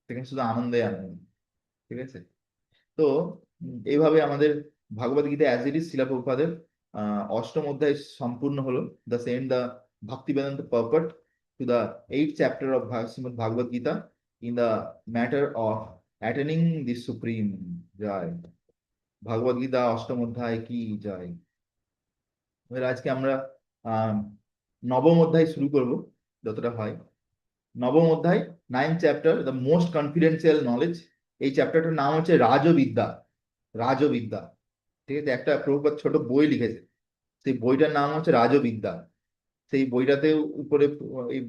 সেখানে শুধু আনন্দে আনন্দ। ঠিক আছে, তো এইভাবে আমাদের Bhagavad Gita as it is Srila প্রভুপাদের অষ্টম অধ্যায় সম্পূর্ণ হলো। Thus end the Bhaktivedanta purport to the 8th chapter of Srimad Bhagavad Gita in the matter of attaining the supreme. জয় ভাগবত গীতা অষ্টম অধ্যায় কি জয়। এবার আজকে আমরা আহ নবম অধ্যায় শুরু করব, যতটা হয়। নবম অধ্যায়, 9th chapter, the most confidential knowledge. এই চ্যাপ্টারটার নাম হচ্ছে রাজবিদ্যা। রাজবিদ্যা, ঠিক আছে, একটা প্রভুপাদ ছোট বই লিখেছে, সেই বইটার নাম হচ্ছে রাজবিদ্যা। সেই বইটাতে উপরে এই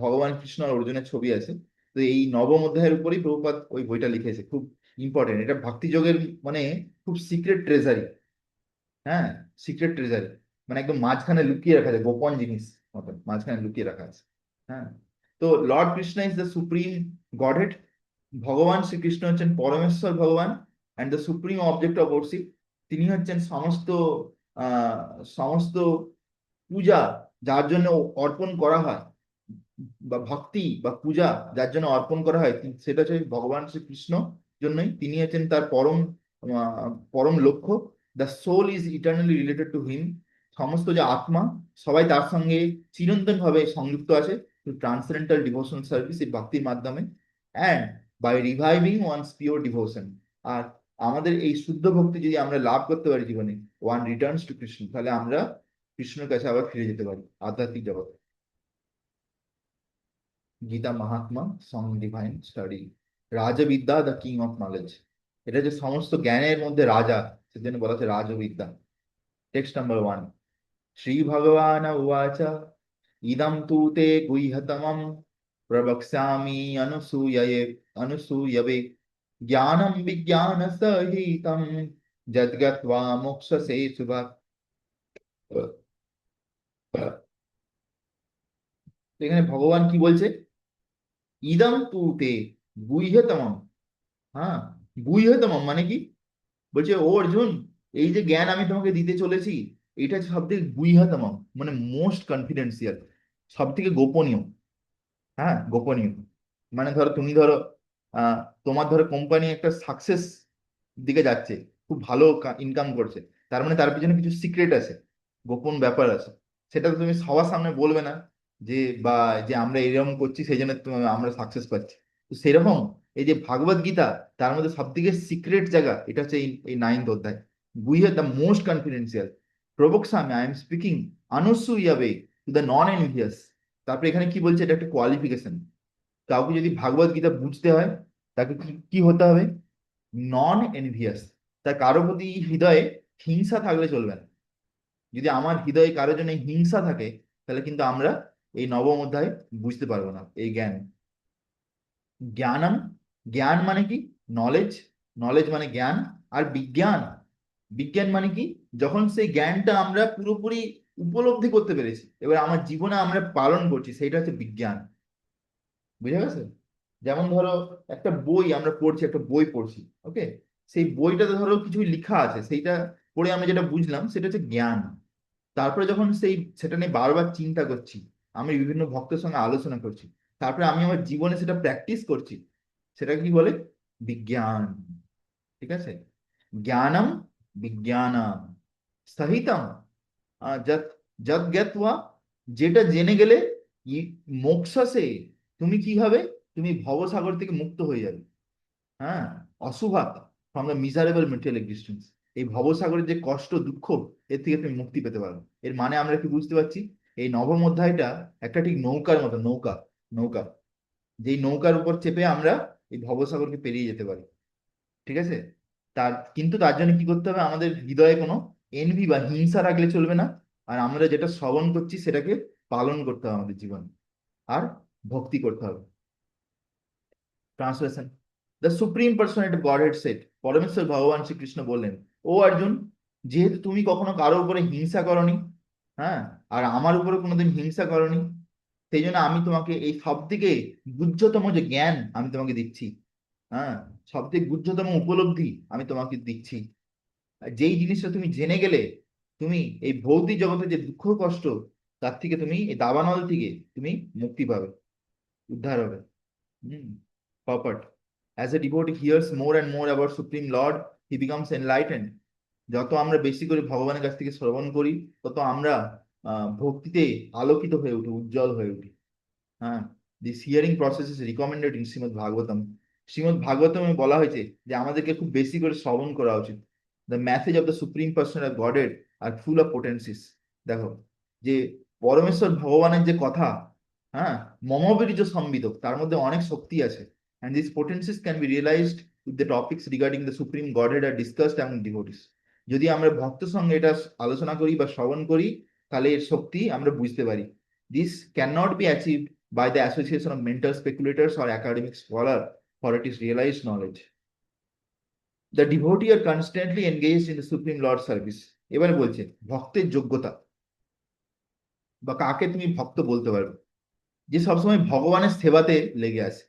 ভগবান কৃষ্ণ আর অর্জুনের ছবি আছে। তো এই নবম অধ্যায়ের উপরেই প্রভুপাদ ওই বইটা লিখেছে, খুব ইম্পর্টেন্ট। এটা ভক্তি যোগের মানে খুব সিক্রেট ট্রেজারি। হ্যাঁ, সিক্রেট ট্রেজারি মানে একদম মাঝখানে লুকিয়ে রাখা আছে, গোপন জিনিস মতন মাঝখানে লুকিয়ে রাখা আছে। হ্যাঁ, তো Lord Krishna is the supreme Godhead. ভগবান শ্রীকৃষ্ণ হচ্ছেন পরমেশ্বর ভগবান and the supreme object of worship. তিনি হচ্ছেন সমস্ত আহ সমস্ত পূজা যার জন্য অর্পণ করা হয়, বা ভক্তি বা পূজা যার জন্য অর্পণ করা হয়, সেটা হচ্ছে ভগবান শ্রীকৃষ্ণ জন্যই। তিনি হচ্ছেন তার পরম লক্ষ্য। The soul is eternally related to him. সমস্ত যে আত্মা, সবাই তার সঙ্গে চিরন্তন ভাবে সংযুক্ত আছে ট্রান্সেন্ডেন্টাল ডিভোশনাল সার্ভিস, এই ভক্তির মাধ্যমে, and by reviving one's pure devotion. আর আমাদের এই শুদ্ধ ভক্তি যদি আমরা লাভ করতে পারি জীবনে, ওয়ান রিটার্নস টু কৃষ্ণ, তাহলে আমরা কৃষ্ণের কাছে আবার ফিরে যেতে পারি আধ্যাত্মিক জগতে। গীতা মাহাত্মা সং divine study. Rajavidya the king of knowledge, এটা যে সমস্ত জ্ঞানের মধ্যে রাজা, সেজন্য বলা হচ্ছে রাজবিদ্যা। টেক্সট নাম্বার 1, শ্রী ভগবান উবাচ ইদম তু তে গুহ্যতমম প্রবক্ষ্যামি অনুসূয়বে জ্ঞানম বিজ্ঞান সহিতম যদ্গত্বা মোক্ষসে শুভাৎ। এখানে ভগবান কি বলছে, ইদম তু তে গুহ্যতমম। হ্যাঁ, গুহ্যতমম মানে কি, বলছে ও অর্জুন, এই যে জ্ঞান আমি তোমাকে দিতে চলেছি, এটা সব থেকে গুহ্যতম, মানে মোস্ট কনফিডেন্সিয়াল, সব থেকে গোপনীয়। হ্যাঁ, গোপনীয়। মানে ধরো তুমি ধরো আহ তোমার ধরো কোম্পানি একটা সাকসেস দিকে যাচ্ছে, খুব ভালো ইনকাম করছে, তার মানে তার পিছনে কিছু সিক্রেট আছে, গোপন ব্যাপার আছে। সেটা তো তুমি সবার সামনে বলবে না, যে বা যে আমরা এরকম করছি সেই জন্য আমরা সাকসেস পাচ্ছি। তো সেরকম এই যে ভাগবত গীতা, তার মধ্যে সব থেকে সিক্রেট জায়গা এটা হচ্ছে এই 9th অধ্যায়। We have the most confidential প্রবক্সামি আই এম স্পিকিং আনুসূয়াবে টু দ্য নন এনভিয়াস। তারপরে এখানে কি বলছে, এটা একটা কোয়ালিফিকেশন। কাউকে যদি ভাগবত গীতা বুঝতে হয়, তাকে কি কি হতে হবে? নন এনভিয়াস। তার কারো প্রতি হৃদয়ে হিংসা থাকলে চলবে না। যদি আমার হৃদয়ে কারোর জন্য হিংসা থাকে, তাহলে কিন্তু আমরা এই নবম অধ্যায় বুঝতে পারবো না এই জ্ঞান। জ্ঞানম, জ্ঞান মানে কি? নলেজ। নলেজ মানে জ্ঞান। আর বিজ্ঞান, বিজ্ঞান মানে কি? যখন সেই জ্ঞানটা আমরা পুরোপুরি উপলব্ধি করতে পেরেছি, এবার আমার জীবনে আমরা পালন করছি, সেইটা হচ্ছে বিজ্ঞান। বুঝে গেছে? যেমন ধরো একটা বই আমরা পড়ছি, একটা বই পড়ছি, ওকে, সেই বইটাতে ধরো কিছু লেখা আছে, সেইটা পড়ে আমি যেটা বুঝলাম সেটা হচ্ছে জ্ঞান। তারপরে যখন সেটা নিয়ে বারবার চিন্তা করছি, আমি বিভিন্ন ভক্তের সঙ্গে আলোচনা করছি, তারপরে আমি আমার জীবনে সেটা প্র্যাকটিস করছি, সেটা কি বলে? বিজ্ঞান। ঠিক আছে? জ্ঞানম বিজ্ঞানম সহিতম যত যত জ্ঞাত্বা, যেটা জেনে গেলে মোক্ষসে, তুমি কি হবে? তুমি ভবসাগর থেকে মুক্ত হয়ে যাবে। হ্যাঁ, অশুভাত from the miserable material existence. এই ভবসাগরের যে কষ্ট দুঃখ, এর থেকে তুমি মুক্তি পেতে পারো। এর মানে আমরা কি বুঝতে পারছি? এই নবম অধ্যায়টা একটা ঠিক নৌকার মতো, নৌকা, নৌকা, যেই নৌকার উপর চেপে আমরা এই ভবসাগরকে পেরিয়ে যেতে পারি। ঠিক আছে? কিন্তু তার জন্য কি করতে হবে? আমাদের হৃদয়ে কোনো এনভি বা হিংসা রাখলে চলবে না। আর আমরা যেটা শ্রবণ করছি সেটাকে পালন করতে হবে আমাদের জীবনে, আর ভক্তি করতে হবে। Translation: the supreme personality of Godhead said, পরমেশ্বর ভগবান শ্রীকৃষ্ণ বললেন, ও অর্জুন, যেহেতু তুমি কখনো কারো উপরে হিংসা করনি, হ্যাঁ, আর আমার উপরে কোনোদিন হিংসা করনি, সেই জন্য আমি তোমাকে এই সব থেকে গুহ্যতম যে জ্ঞান আমি তোমাকে দিচ্ছি, হ্যাঁ, সব থেকে গুহ্যতম উপলব্ধি আমি তোমাকে দিচ্ছি। আর যেই জিনিসটা তুমি জেনে গেলে, তুমি এই ভৌতিক জগতে যে দুঃখ কষ্ট, তার থেকে তুমি এই দাবানল থেকে তুমি মুক্তি পাবে, উদ্ধার হবে। Purport: as a devotee hears more and more about Supreme Lord, he becomes enlightened. যত আমরা বেশি করে ভগবানের কাছ থেকে শ্রবণ করি, তত আমরা ভক্তিতে আলোকিত হয়ে উঠি, উজ্জ্বল হয়ে উঠি। হ্যাঁ, this hearing process is recommended in Srimad Bhagavatam. Srimad ভাগবতমে বলা হয়েছে যে আমাদেরকে খুব বেশি করে শ্রবণ করা উচিত। The message of the supreme person of godhead are full of potencies. দেখো, যে পরমেশ্বর ভগবানের যে কথা, হ্যাঁ, মমবীর্য সম্বিত, তার মধ্যে অনেক শক্তি আছে। and these potencies can be realized if the topics regarding the supreme godhead are discussed among devotees. যদি আমরা ভক্ত সঙ্গে এটা আলোচনা করি বা শ্রবণ করি, তাহলে এর শক্তি আমরা বুঝতে পারি। This cannot be achieved by the association of mental speculators or academic scholar, for it is realized knowledge. The devotee are constantly engaged in the Supreme Lord service. এবারে বলছে ভক্তের যোগ্যতা, বা কাকে তুমি ভক্ত বলতে পারবে? যে সবসময় ভগবানের সেবাতে লেগে আছে।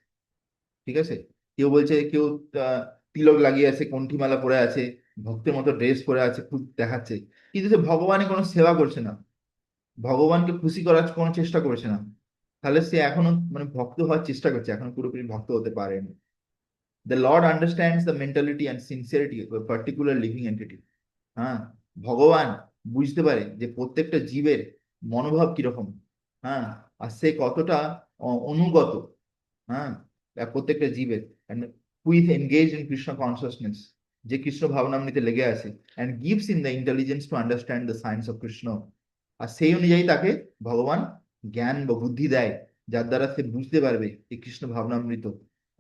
ঠিক আছে? কেউ বলছে, কেউ তিলক লাগিয়ে আছে, কণ্ঠিমালা পরে আছে, ভক্তের মতো ড্রেস পরে আছে, খুব দেখাচ্ছে, কিন্তু সে ভগবানের কোনো সেবা করছে না, ভগবানকে খুশি করার কোনো চেষ্টা করছে না, তাহলে সে এখনো মানে ভক্ত হওয়ার চেষ্টা করছে, এখনো পুরোপুরি ভক্ত হতে পারেনি। The Lord understands the mentality and sincerity of a particular living entity. হ্যাঁ, ভগবান বুঝতে পারে যে প্রত্যেকটা জীবের মনোভাব কিরকম, হ্যাঁ, আর সে কতটা অনুগত, হ্যাঁ, প্রত্যেকটা জীবের, and who is engaged in Krishna consciousness, যে কৃষ্ণ ভাবনামৃতে লেগে আছে, and gives him the intelligence to understand the science of Krishna। আর সেই অনুযায়ী তাকে ভগবান জ্ঞান বা বুদ্ধি দেয়, যার দ্বারা সে বুঝতে পারবে এই কৃষ্ণ ভাবনামৃত,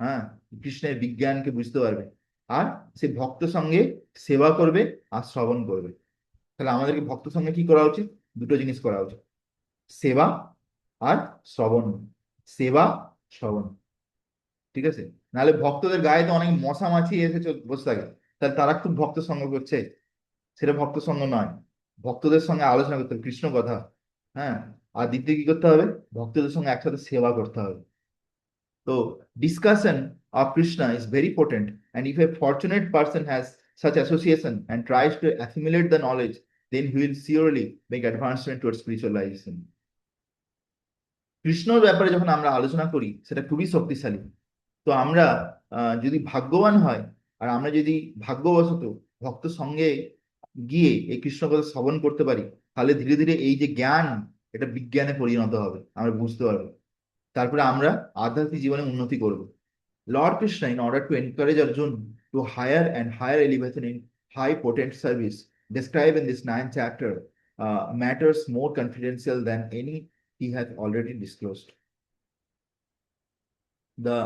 হ্যাঁ, কৃষ্ণের বিজ্ঞানকে বুঝতে পারবে, আর সে ভক্ত সঙ্গে সেবা করবে আর শ্রবণ করবে। তাহলে আমাদেরকে ভক্ত সঙ্গে কি করা উচিত? দুটো জিনিস করা উচিত, সেবা আর শ্রবণ। সেবা, শ্রবণ। ঠিক আছে? নাহলে ভক্তদের গায়ে তো অনেক মশা মাছি এসে বসে থাকে, তাহলে তারা খুব ভক্ত সঙ্গ করছে, সেটা ভক্ত সঙ্গ নয়। ভক্তদের সঙ্গে আলোচনা করতে হবে কৃষ্ণ কথা, হ্যাঁ, আর দ্বিতীয় কি করতে হবে? ভক্তদের সঙ্গে একসাথে সেবা করতে হবে। তো discussion of Krishna is very potent, and if a fortunate person has such association and tries to assimilate the knowledge, then he will surely make advancement towards spiritualization. কৃষ্ণর ব্যাপারে যখন আমরা আলোচনা করি সেটা খুবই শক্তিশালী। তো আমরা যদি ভাগ্যবান হয়, আর আমরা যদি ভাগ্যবশত ভক্ত সঙ্গে গিয়ে এই কৃষ্ণ কথা শ্রবণ করতে পারি, তাহলে ধীরে ধীরে এই যে জ্ঞান, এটা বিজ্ঞানে পরিণত হবে, আমরা বুঝতে পারবো। তারপরে আমরা আধ্যাত্মিক জীবনে উন্নতি করব। Lord Krishna, in order to encourage Arjun to higher and higher elevation in high potent service, described in this ninth chapter, matters more confidential than any he has already disclosed. The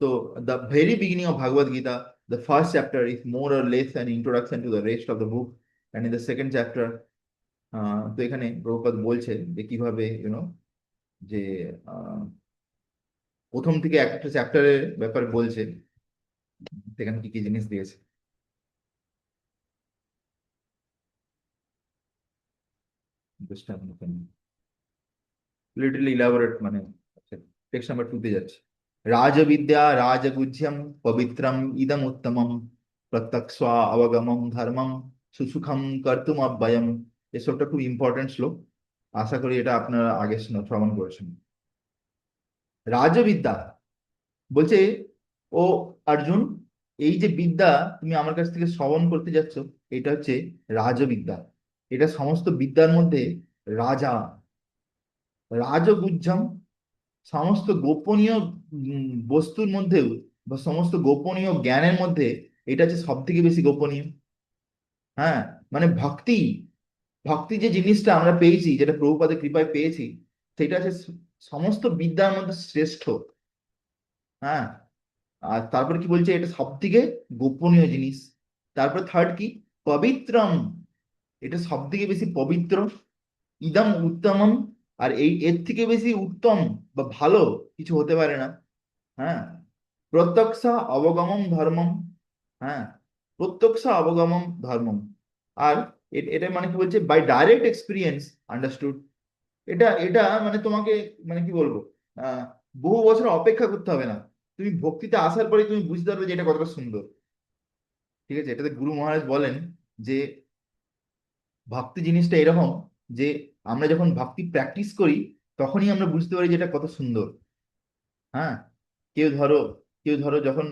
so the very beginning of Bhagavad Gita, the first chapter is more or less an introduction to the rest of the book, and in the second chapter, তো এখানে প্রভুপাদ বলছে যে কিভাবে যে আহ, প্রথম থেকে একটা চ্যাপ্টারের ব্যাপারে বলছে সেখানে কি কি জিনিস দিয়েছে। লিটল ইলাবোরেট মানে টেক্সট নাম্বার 2 তে যাচ্ছে। রাজবিদ্যা রাজগুহ্যম পবিত্রম ইদম উত্তমম প্রত্যক্ষ্বা অবগমম ধর্মম সুসুখম কর্তুম অব্যয়ম। এই শ্লোকটা খুব ইম্পর্টেন্ট শ্লোক, আশা করি এটা আপনারা আগে শ্রবণ করেছেন। রাজবিদ্যা বলছে, ও অর্জুন, এই যে বিদ্যা তুমি আমার কাছ থেকে শ্রবণ করতে যাচ্ছ, এটা হচ্ছে রাজবিদ্যা। এটা সমস্ত বিদ্যার মধ্যে রাজা। রাজগুহ্যম, সমস্ত গোপনীয় বস্তুর মধ্যেও বা সমস্ত গোপনীয় জ্ঞানের মধ্যে এটা হচ্ছে সব থেকে বেশি গোপনীয়। হ্যাঁ, মানে ভক্তি, ভক্তি যে জিনিসটা আমরা পেয়েছি, যেটা প্রভুপাদের কৃপায় পেয়েছি, সেটা হচ্ছে সমস্ত বিদ্যার মধ্যে শ্রেষ্ঠ। হ্যাঁ, আর তারপর কি বলছে, এটা সব থেকে গোপনীয় জিনিস। তারপর থার্ড কি, পবিত্রম, এটা সব থেকে বেশি পবিত্র। ইদম উত্তমম, আর এই এর থেকে বেশি উত্তম বা ভালো কিছু হতে পারে না। হ্যাঁ, প্রত্যক্ষা অবগমম ধর্মম। হ্যাঁ, প্রত্যক্ষা অবগমম ধর্মম। আর এটা মানে কি বলছে, বাই ডাইরেক্ট এক্সপিরিয়েন্স আন্ডারস্টুড। এটা এটা মানে তোমাকে, মানে কি বলবো, আহ বহু বছর অপেক্ষা করতে হবে না, তুমি ভক্তিতে আসার পরে তুমি বুঝতে পারবে যে এটা কতটা সুন্দর। ঠিক আছে, এটাতে গুরু মহারাজ বলেন যে ভক্তি জিনিসটা এরকম যে আমরা যখন ভক্তি প্র্যাকটিস করি, তখনই আমরা বুঝতে পারি যে এটা কত সুন্দর। হ্যাঁ, কেউ ধরো কেউ ধরো যখন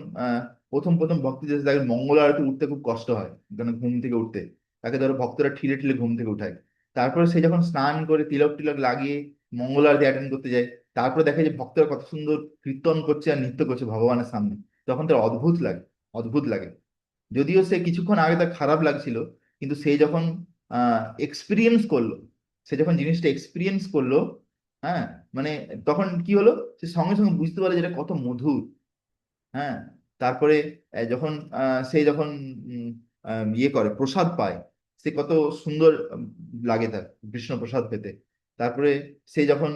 প্রথম প্রথম ভক্তি দিতে তাকে মঙ্গল আরতি উঠতে খুব কষ্ট হয়, কারণ ঘুম থেকে উঠতে তাকে ধরো ভক্তরা ঠিলে ঠিলে ঘুম থেকে উঠায়। তারপরে সে যখন স্নান করে তিলক টিলক লাগিয়ে মঙ্গল আরতি অ্যাটেন্ড করতে যায়, তারপরে দেখে যে ভক্তরা কত সুন্দর কীর্তন করছে আর নৃত্য করছে ভগবানের সামনে, তখন তার অদ্ভুত লাগে, অদ্ভুত লাগে। যদিও সে কিছুক্ষণ আগে তার খারাপ লাগছিল, কিন্তু সে যখন এক্সপিরিয়েন্স করলো, সে যখন জিনিসটা এক্সপিরিয়েন্স করলো, হ্যাঁ, মানে তখন কি হলো, সে সঙ্গে সঙ্গে বুঝতে পারে যে এটা কত মধুর। হ্যাঁ, তারপরে যখন সে যখন উম, ইয়ে করে প্রসাদ পায়, সে কত সুন্দর লাগে তার কৃষ্ণ প্রসাদ পেতে। তারপরে সে যখন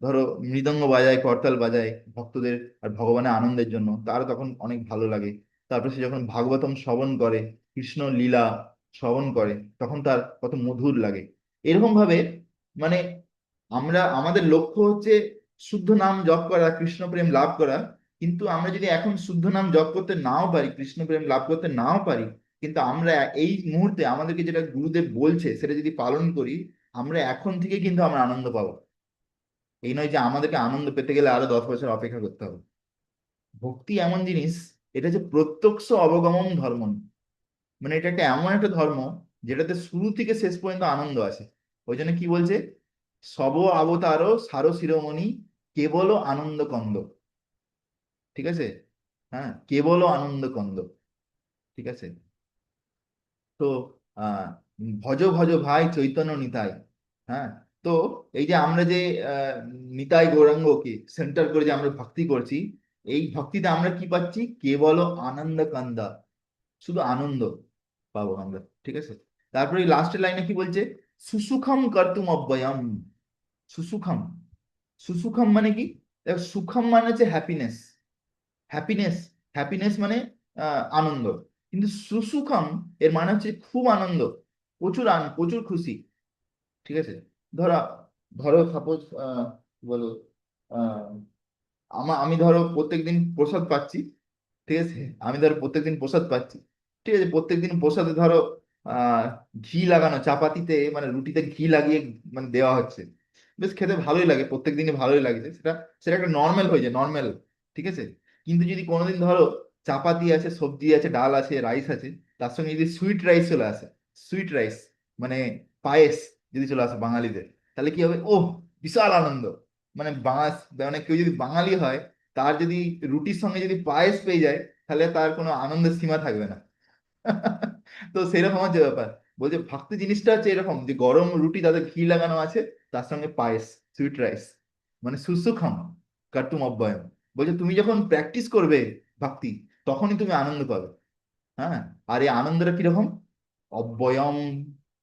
ধরো মৃদঙ্গ বাজায় করতাল বাজায় ভক্তদের আর ভগবানের আনন্দের জন্য, তার তখন অনেক ভালো লাগে। তারপরে সে যখন ভাগবতম শ্রবণ করে, কৃষ্ণ লীলা শ্রবণ করে, তখন তার কত মধুর লাগে। এরকম ভাবে মানে আমরা, আমাদের লক্ষ্য হচ্ছে শুদ্ধ নাম জপ করা, কৃষ্ণ প্রেম লাভ করা। কিন্তু আমরা যদি এখন শুদ্ধ নাম জপ করতে নাও পারি, কৃষ্ণ প্রেম লাভ করতে নাও পারি, কিন্তু আমরা এই মুহূর্তে আমাদেরকে যেটা গুরুদেব বলছে সেটা যদি পালন করি, আমরা এখন থেকে কিন্তু আমরা আনন্দ পাবো। এই নয় যে আমাদেরকে আনন্দ পেতে গেলে আরো 10 বছর অপেক্ষা করতে হবে। ভক্তি এমন জিনিস, এটা যে প্রত্যক্ষ অবগমন ধর্ম, মানে এটা একটা এমন একটা ধর্ম যেটাতে শুরু থেকে শেষ পর্যন্ত আনন্দ আছে। ওই জন্য কি বলছে, সব অবতার সার শিরোমণি কেবল আনন্দ কন্দ। ঠিক আছে, হ্যাঁ, কেবল আনন্দ কন্দ। ঠিক আছে, তো আহ ভজ ভজ ভাই চৈতন্য নিতাই। হ্যাঁ, তো এই যে আমরা যে আহ, নিতাই গৌরাঙ্গকে সেন্টার করে যে আমরা ভক্তি করছি, এই ভক্তিতে আমরা কি পাচ্ছি, কেবল আনন্দ কান্দা, শুধু আনন্দ পাবো আমরা। ঠিক আছে, তারপরে লাস্টের লাইনে কি বলছে, সুসুখম কর্তুম অব্যয়ম। সুসুখম, সুসুখম মানে কি, দেখো সুখম মানে হচ্ছে হ্যাপিনেস, হ্যাপিনেস, হ্যাপিনেস মানে আনন্দ। কিন্তু সুসুখম এর মানে হচ্ছে খুব আনন্দ, প্রচুর প্রচুর খুশি। ঠিক আছে, ধরো ধরো সাপোজ বলো, আহ আমি ধরো প্রত্যেকদিন প্রসাদ পাচ্ছি। ঠিক আছে, আমি ধরো প্রত্যেকদিন প্রসাদ পাচ্ছি। ঠিক আছে, প্রত্যেকদিন প্রসাদে ধরো আহ ঘি লাগানো চাপাতিতে, মানে রুটিতে ঘি লাগিয়ে মানে দেওয়া হচ্ছে। বেশ খেতে ভালোই লাগে, প্রত্যেক দিনই ভালোই লাগছে, সেটা সেটা একটা নর্মাল হয়ে যায়, নর্মাল। ঠিক আছে। কিন্তু যদি কোনোদিন ধরো চাপাতি আছে, সবজি আছে, ডাল আছে, রাইস আছে, তার সঙ্গে যদি সুইট রাইস চলে আসে, সুইট রাইস মানে পায়েস যদি চলে আসে বাঙালিদের, তাহলে কি হবে? ওহ, বিশাল আনন্দ। মানে মানে কেউ যদি বাঙালি হয়, তার যদি রুটির সঙ্গে যদি পায়েস পেয়ে যায়, তাহলে তার কোনো আনন্দের সীমা থাকবে না। তো সেরকম হচ্ছে ব্যাপার। বলছে ভক্তি জিনিসটা হচ্ছে এরকম, যে গরম রুটি তাতে ঘি লাগানো আছে, তার সঙ্গে পায়েস, সুইট রাইস, মানে সুসুখম কাট্টুম অব্যয়ম। বলছে তুমি যখন প্র্যাকটিস করবে ভক্তি, তখনই তুমি আনন্দ পাবে। হ্যাঁ। আর এই আনন্দটা কিরকম? অব্যয়ম।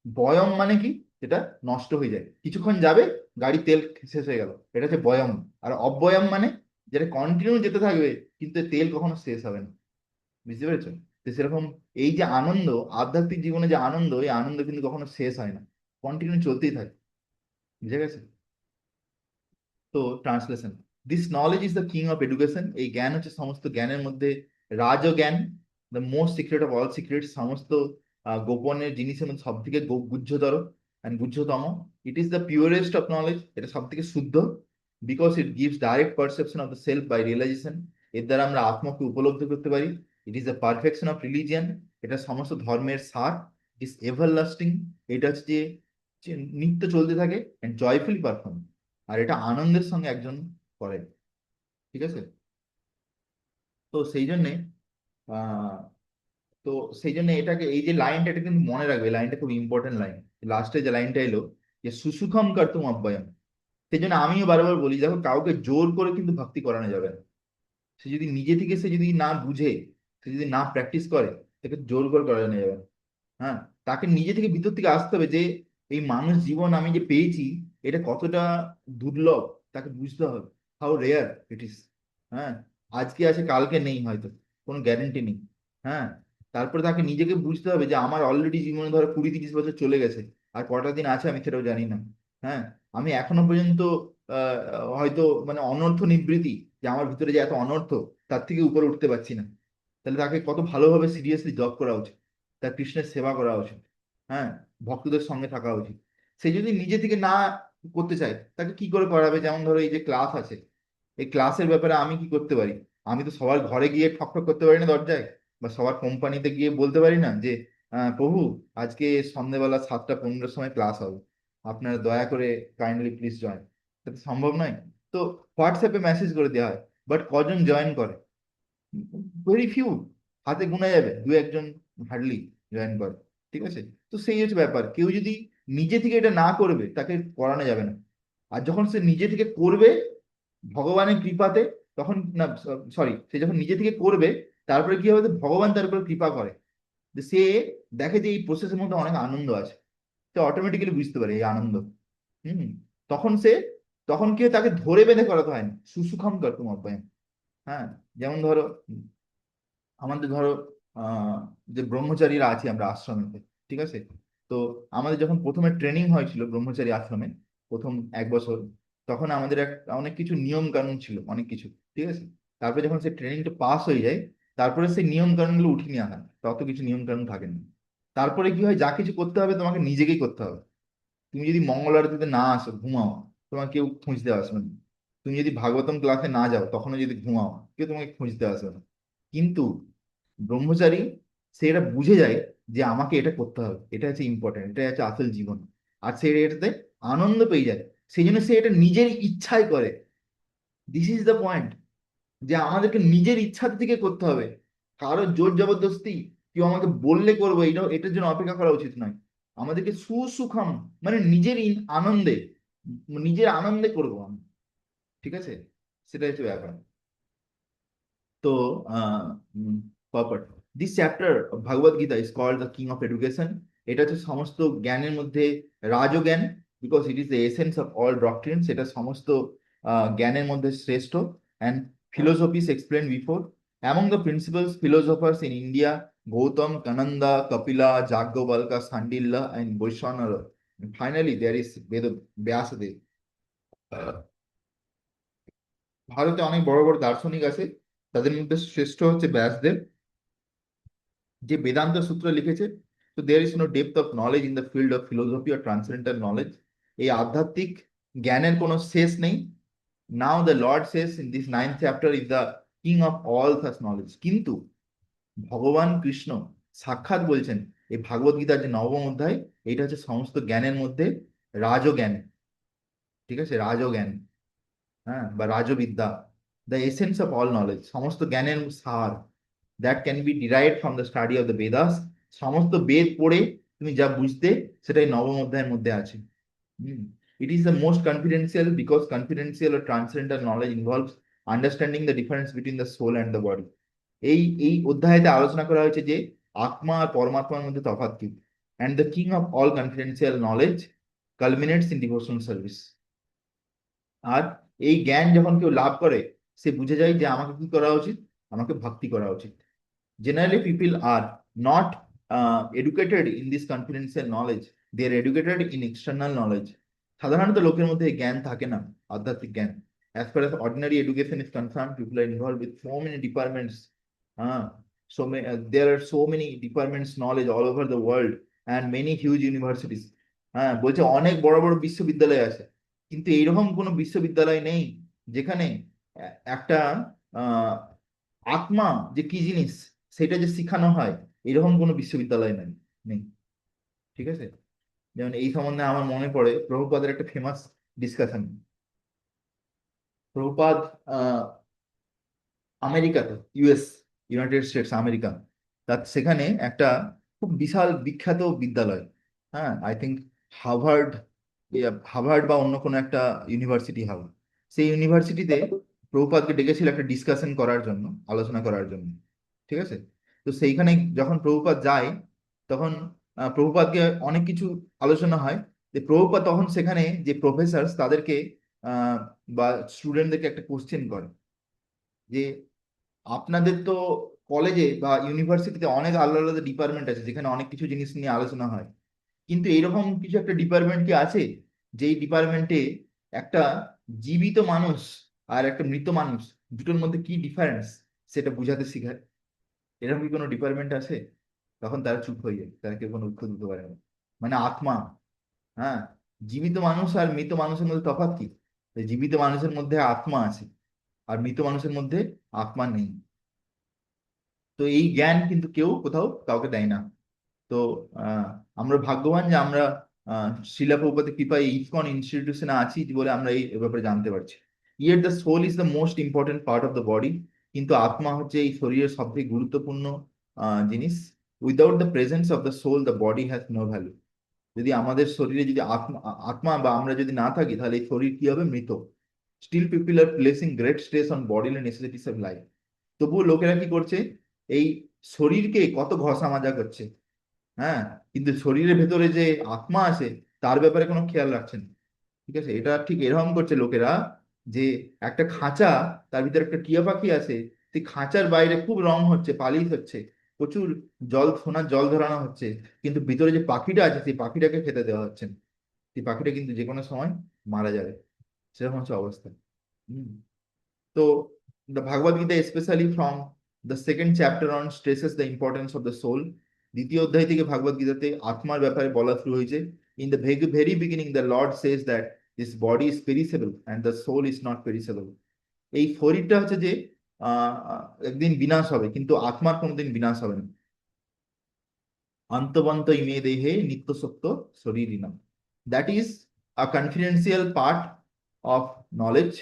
বয়ম মানে কি? যেটা নষ্ট হয়ে যায়, কিছুক্ষণ যাবে, গাড়ি তেল শেষ হয়ে গেল, এটা হচ্ছে বয়ম। আর অব্যয়ম মানে যেটা কন্টিনিউ যেতে থাকবে, কিন্তু এর তেল কখনো শেষ হবে না। বুঝতে পেরেছো? তো সেরকম এই যে আনন্দ, আধ্যাত্মিক জীবনে যে আনন্দ, এই আনন্দ কিন্তু কখনো শেষ হয় না, কন্টিনিউ চলতেই থাকে। বুঝে গেছে? তো translation, this knowledge is the king of education. এই জ্ঞান হচ্ছে সমস্ত জ্ঞানের মধ্যে রাজ জ্ঞান, the most secret of all secret. সমস্ত গোপনের জিনিসের মধ্যে সব থেকে গুহ্যতর অ্যান্ড গুহ্যতম। It is the purest of knowledge, এটা সব থেকে শুদ্ধ। Because it gives direct perception of the self by realization. এর দ্বারা আমরা আত্মাকে উপলব্ধি করতে পারি। It is the perfection of religion, এটা সমস্ত ধর্মের সার। ইট ইজ এভার লাস্টিং, এটা হচ্ছে যে নিত্য চলতে থাকে, অ্যান্ড জয়ফুলি পারফর্ম। আর এটা আনন্দের সঙ্গে একজন করে। ঠিক আছে। তো সেই জন্যে আহ তো সেই জন্য এটাকে, এই যে লাইনটা, এটা কিন্তু মনে রাখবে, লাইনটা খুব ইম্পর্টেন্ট লাইন। লাস্টে যে লাইনটা এলো, যে সুসুখম কর্তুম অব্যয়ম। সেই জন্য আমিও বারবার বলি, দেখো কাউকে জোর করে কিন্তু ভক্তি করানো যাবে না। সে যদি নিজে থেকে, সে যদি না বুঝে, সে যদি না প্র্যাকটিস করে, তাকে জোর করে করানো যাবে না। হ্যাঁ। তাকে নিজে থেকে ভিতর থেকে আসতে হবে যে এই মানুষ জীবন আমি যে পেয়েছি, এটা কতটা দুর্লভ, তাকে বুঝতে হবে। হাউ রেয়ার ইট ইস। হ্যাঁ। আজকে আছে, কালকে নেই হয়তো, কোনো গ্যারেন্টি নেই। হ্যাঁ। তারপরে তাকে নিজেকে বুঝতে হবে যে আমার অলরেডি জীবনে ধরো 20-30 বছর চলে গেছে, আর কটা দিন আছে আমি সেটাও জানি না। হ্যাঁ। আমি এখনো পর্যন্ত হয়তো মানে অনর্থ নিবৃত্তি, যে আমার ভিতরে যে এত অনর্থ, তার থেকে উপরে উঠতে পারছি না। তাহলে তাকে কত ভালোভাবে সিরিয়াসলি জব করা উচিত, তার কৃষ্ণের সেবা করা উচিত। হ্যাঁ। ভক্তদের সঙ্গে থাকা উচিত। সে যদি নিজে থেকে না করতে চায়, তাকে কি করে করাবে? যেমন ধরো এই যে ক্লাস আছে, এই ক্লাসের ব্যাপারে আমি কি করতে পারি? আমি তো সবার ঘরে গিয়ে ঠক ঠক করতে পারি না দরজায়, বা সবার কোম্পানিতে গিয়ে বলতে পারি না যে প্রভু, আজকে সন্ধ্যেবেলা 7টা 15-র সময় ক্লাস হবে, আপনারা দয়া করে কাইন্ডলি প্লিজ জয়েন। এটা তো সম্ভব নয়। তো হোয়াটসঅ্যাপে মেসেজ করে দেওয়া হয়, বাট কজন জয়েন করে? ভেরি ফিউ, হাতে গোনা যাবে 2-1 জন হার্ডলি জয়েন করে। ঠিক আছে। তো সেই হচ্ছে ব্যাপার, কেউ যদি নিজে থেকে এটা না করবে, তাকে করানো যাবে না। আর যখন সে নিজে থেকে করবে ভগবানের কৃপাতে, তখন না, সরি, সে যখন নিজে থেকে করবে, তারপরে কি হবে? ভগবান তার উপর কৃপা করে, যে সে দেখে যে এই প্রসেসের মধ্যে অনেক আনন্দ আছে, সে অটোমেটিক্যালি বুঝতে পারে এই আনন্দ। হম। তখন সে, তখন কি হয়, তাকে ধরে বেঁধে করাতে হয় না, সুসুখাম কর্তুম অব্যয়ম। হ্যাঁ। যেমন ধরো আমাদের ধরো আহ যে ব্রহ্মচারীরা আছি আমরা আশ্রমেতে, ঠিক আছে। তো আমাদের যখন প্রথমে ট্রেনিং হয়েছিল ব্রহ্মচারী আশ্রমে, প্রথম 1 বছর, তখন আমাদের অনেক কিছু নিয়ম কানুন ছিল, অনেক কিছু। ঠিক আছে। তারপরে যখন সেই ট্রেনিংটা পাস হয়ে যায়, তারপরে সেই নিয়ম কানুন গুলো উঠিয়ে নেওয়া হয়, তত কিছু নিয়ম কানুন থাকে না। তারপরে কি হয়, যা কিছু করতে হবে তোমাকে নিজেকেই করতে হবে। তুমি যদি মঙ্গল আরতিতে না আসো, ঘুমাও, তোমাকে কেউ খুঁজতে আসবে না। তুমি যদি ভাগবতম ক্লাসে না যাও, তখনও যদি ঘুমাও, কেউ তোমাকে খুঁজতে আসবে না। কিন্তু ব্রহ্মচারী, সে এটা বুঝে যায় যে আমাকে এটা করতে হবে, এটা হচ্ছে ইম্পর্টেন্ট, এটা হচ্ছে আসল জীবন। আর সে এটাতে আনন্দ পেয়ে যায়, সেই জন্য সে এটা নিজের ইচ্ছায় করে। দিস ইজ দ্য পয়েন্ট, যে আমাদেরকে নিজের ইচ্ছা থেকে করতে হবে। কারো জোর জবরদস্তি, কেউ আমাকে বললে করবো, এটার জন্য অপেক্ষা করা উচিত নয়। আমাদেরকে সুসুখাম, মানে নিজের আনন্দে, নিজের আনন্দে করবো আমি। ঠিক আছে। সেটা হচ্ছে ব্যাপার। তো purport, this chapter Bhagavad Gita is called the king of education. এটা হচ্ছে সমস্ত জ্ঞানের মধ্যে রাজজ্ঞান, because it is the essence of all doctrines. এটা সমস্ত জ্ঞানের মধ্যে শ্রেষ্ঠ। And philosophies explain before, among the principals philosophers in India, Gautama, Kanada, Kapila, Yajnavalkya, Shandilya and Vaishvanara. Finally there is Vyasadeva. ভারতে অনেক বড় বড় দার্শনিক আছে, তাদের মধ্যে শ্রেষ্ঠ হচ্ছে ব্যাসদেব, যে বেদান্ত সূত্র লিখেছে। তো there is no depth of knowledge in the field of philosophy or transcendental knowledge. এই আধ্যাত্মিক জ্ঞানের কোনো শেষ নেই। Now the lord says in this 9th chapter is the king of all such knowledge. কিন্তু ভগবান কৃষ্ণ সাক্ষাৎ বলছেন এই ভাগবত গীতার যে নবম অধ্যায়, এটা হচ্ছে সমস্ত জ্ঞানের মধ্যে রাজজ্ঞান। ঠিক আছে, রাজজ্ঞান, হ্যাঁ, বা Rajavidya, the essence of all knowledge, সমস্ত জ্ঞানের সার, that can be derived from the study of the Vedas. সমস্ত বেদ পড়ে তুমি যা বুঝতে, সেটাই নবম অধ্যায়ের মধ্যে আছে। It is the most confidential because confidential or transcendental knowledge involves understanding the difference between the soul and the body. এই এই অধ্যায়তে আলোচনা করা হয়েছে যে আত্মা আর পরমাত্মার মধ্যে তফাৎ কি। And the king of all confidential knowledge culminates in devotional service. আর এই জ্ঞান যখন কেউ লাভ করে, সে বুঝে যায় যে আমাকে কি করা উচিত, আমাকে ভক্তি করা উচিত। Generally, people are not educated in this confidential knowledge. They are educated in external knowledge. সাধারণত লোকের মধ্যে এই জ্ঞান থাকে না, আধ্যাত্মিক জ্ঞান। As far as ordinary education is concerned, people are involved with so many departments. There are so many departments knowledge all over the world and many huge universities. বলছে অনেক বড় বড় বিশ্ববিদ্যালয় আছে, কিন্তু এইরকম কোনো বিশ্ববিদ্যালয় নেই যেখানে একটা আহ আত্মা যে কি জিনিস সেটা যে শিখানো হয়, এরকম কোনো বিশ্ববিদ্যালয় নেই নেই ঠিক আছে। যেমন এই সম্বন্ধে আমার মনে পড়ে প্রভুপাদের একটা ফেমাস ডিসকাশন। প্রভুপাদ আমেরিকাতে, ইউএস, ইউনাইটেড স্টেটস আমেরিকা, তার সেখানে একটা খুব বিশাল বিখ্যাত বিদ্যালয়, হ্যাঁ, আই থিঙ্ক হার্ভার্ড, হার্ভার্ড বা অন্য কোনো একটা ইউনিভার্সিটি হবে। সেই ইউনিভার্সিটিতে প্রভুপাদকে ডেকেছিল একটা ডিসকাশন করার জন্য, আলোচনা করার জন্য। ঠিক আছে, তো সেইখানে যখন প্রভুপাদ যায়, তখন প্রভুপাদকে অনেক কিছু আলোচনা হয়। যে প্রভুপাদ তখন সেখানে যে প্রফেসর তাদেরকে আহ, বা স্টুডেন্টদেরকে একটা কোশ্চেন করে যে আপনাদের তো কলেজে বা ইউনিভার্সিটিতে অনেক আলাদা আলাদা ডিপার্টমেন্ট আছে যেখানে অনেক কিছু জিনিস নিয়ে আলোচনা হয়, কিন্তু এইরকম কিছু একটা ডিপার্টমেন্ট কি আছে যেই ডিপার্টমেন্টে একটা জীবিত মানুষ আর একটা মৃত মানুষ দুটোর মধ্যে কি ডিফারেন্স সেটা বুঝাতে শেখায়? এরকম কি কোনো ডিপার্টমেন্ট আছে? তখন তারা চুপ হয়ে যায়, তারা কেউ কোনো উত্তর দিতে পারে না। মানে আত্মা, হ্যাঁ, জীবিত মানুষ আর মৃত মানুষের মধ্যে তফাৎ কি? যে জীবিত মানুষের মধ্যে আত্মা আছে আর মৃত মানুষের মধ্যে আত্মা নেই। তো এই জ্ঞান কিন্তু কেউ কোথাও কাউকে দেয় না। তো আহ, আমরা ভাগ্যবান যে আমরা শিলা প্রভুপাদের কৃপায় ইসকন ইনস্টিটিউশনে আছি বলে আমরা এই ব্যাপারে জানতে পারছি। Yet the soul is the most important part of the body. কিন্তু আত্মা হচ্ছে এই শরীরের সবথেকে গুরুত্বপূর্ণ জিনিস। Without the presence of the soul the body has no value. যদি আমাদের শরীরে যদি আত্মা আত্মা বা আমরা যদি না থাকি, তাহলে এই শরীর কি হবে? মৃত। Still people are placing great stress on bodily necessities of life. তবুও লোকেরা কি করছে? এই শরীরকে কত ঘষা মাজা করছে, হ্যাঁ, কিন্তু শরীরের ভেতরে যে আত্মা আছে তার ব্যাপারে কোনো খেয়াল রাখছে না। ঠিক আছে, এটা ঠিক এরকম করছে লোকেরা যে একটা খাঁচা, তার ভিতরে একটা টিয়া পাখি আছে, সেই খাঁচার বাইরে খুব রং হচ্ছে, পালিশ হচ্ছে, প্রচুর জল, সোনার জল ধরানো হচ্ছে, কিন্তু ভিতরে যে পাখিটা আছে সেই পাখিটাকে খেতে দেওয়া হচ্ছে না। সেই পাখিটা কিন্তু যে কোনো সময় মারা যাবে, সেরকম হচ্ছে অবস্থা। হম So, the Bhagavad Gita, especially from the second chapter on, stresses the importance of the soul. দ্বিতীয় অধ্যায় থেকে ভাগবত গীতাতে আত্মার ব্যাপারে বলা শুরু হয়েছে। In the very beginning the Lord says that this body is perishable and the soul is not perishable. এই শরীরটা হচ্ছে যে একদিন বিনাশ হবে, কিন্তু আত্মার কোনোদিন বিনাশ হবে না। অন্তবন্ত ইমে দেহে নিত্য সত্য শরীরিণাম। That is a confidential part of knowledge.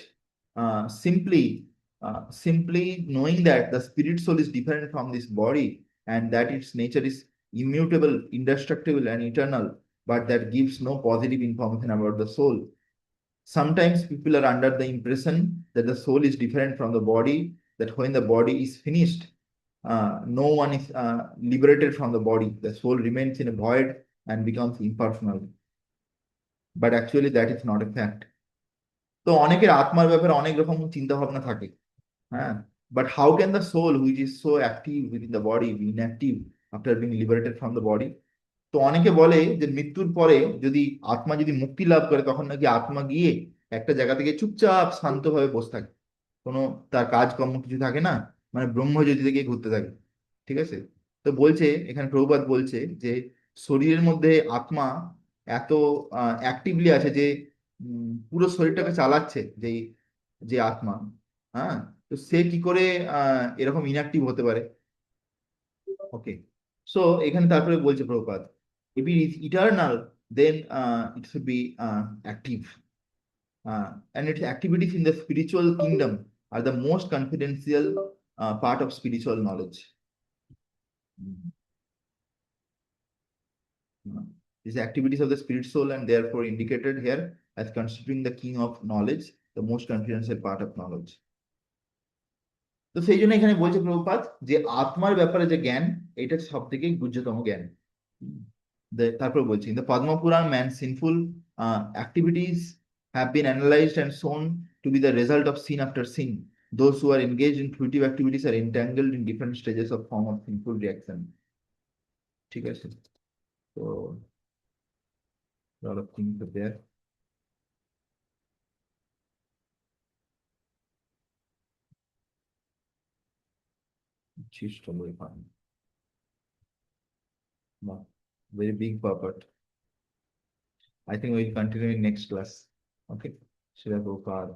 Simply, simply knowing that the spirit soul is different from this body and that its nature is immutable, indestructible, and eternal, but that gives no positive information about the soul. Sometimes people are under the impression that the soul is different from the body, that when the body is finished, no one is liberated from the body. The soul remains in a void and becomes impersonal. But actually, that is not a fact. তো অনেকের আত্মার ব্যাপারে অনেক রকম চিন্তা ভাবনা থাকে, হ্যাঁ, but how can the soul which is so active within the body be inactive after being liberated from the body? তো অনেকে বলে যে মৃত্যুর পরে যদি আত্মা যদি মুক্তি লাভ করে, তখন নাকি আত্মা গিয়ে একটা জায়গা থেকে চুপচাপ শান্তভাবে বসে থাকে, কোনো তার কাজকর্ম কিছু থাকে না, মানে ব্রহ্মজ্যোতি থেকে ঘুরতে থাকে। ঠিক আছে, তো বলছে এখানে প্রভুপাদ বলছে যে শরীরের মধ্যে আত্মা এত অ্যাক্টিভলি আছে যে পুরো শরীরটাকে চালাচ্ছে, যে যে আত্মা, হ্যাঁ, তো সে কি করে এরকম ইনঅ্যাক্টিভ হতে পারে? ওকে, সো এখানে তারপরে বলছে Prabhupada, if it is eternal, then it should be active, and its activities in the spiritual kingdom are the most confidential part of spiritual knowledge. Mm. These activities of the spirit soul and therefore indicated here as constituting the king of knowledge, the most confidential part of knowledge. তো সেই জন্য এখানে বলছে প্রভুপাদ যে আত্মার ব্যাপারে যে জ্ঞান, এটা সব থেকে গুহ্যতম জ্ঞান। তারপর বলছি, in the Padma Puran, man's sinful activities have been analyzed and shown to be the result of sin after sin. Those who are engaged in fruitive activities are entangled in different stages of form of sinful reaction. ঠিক আছে, তো lot of things are there. She's totally fine. Wow. Very big purport. I think we'll continue in next class. Okay. Shri Prabhupada,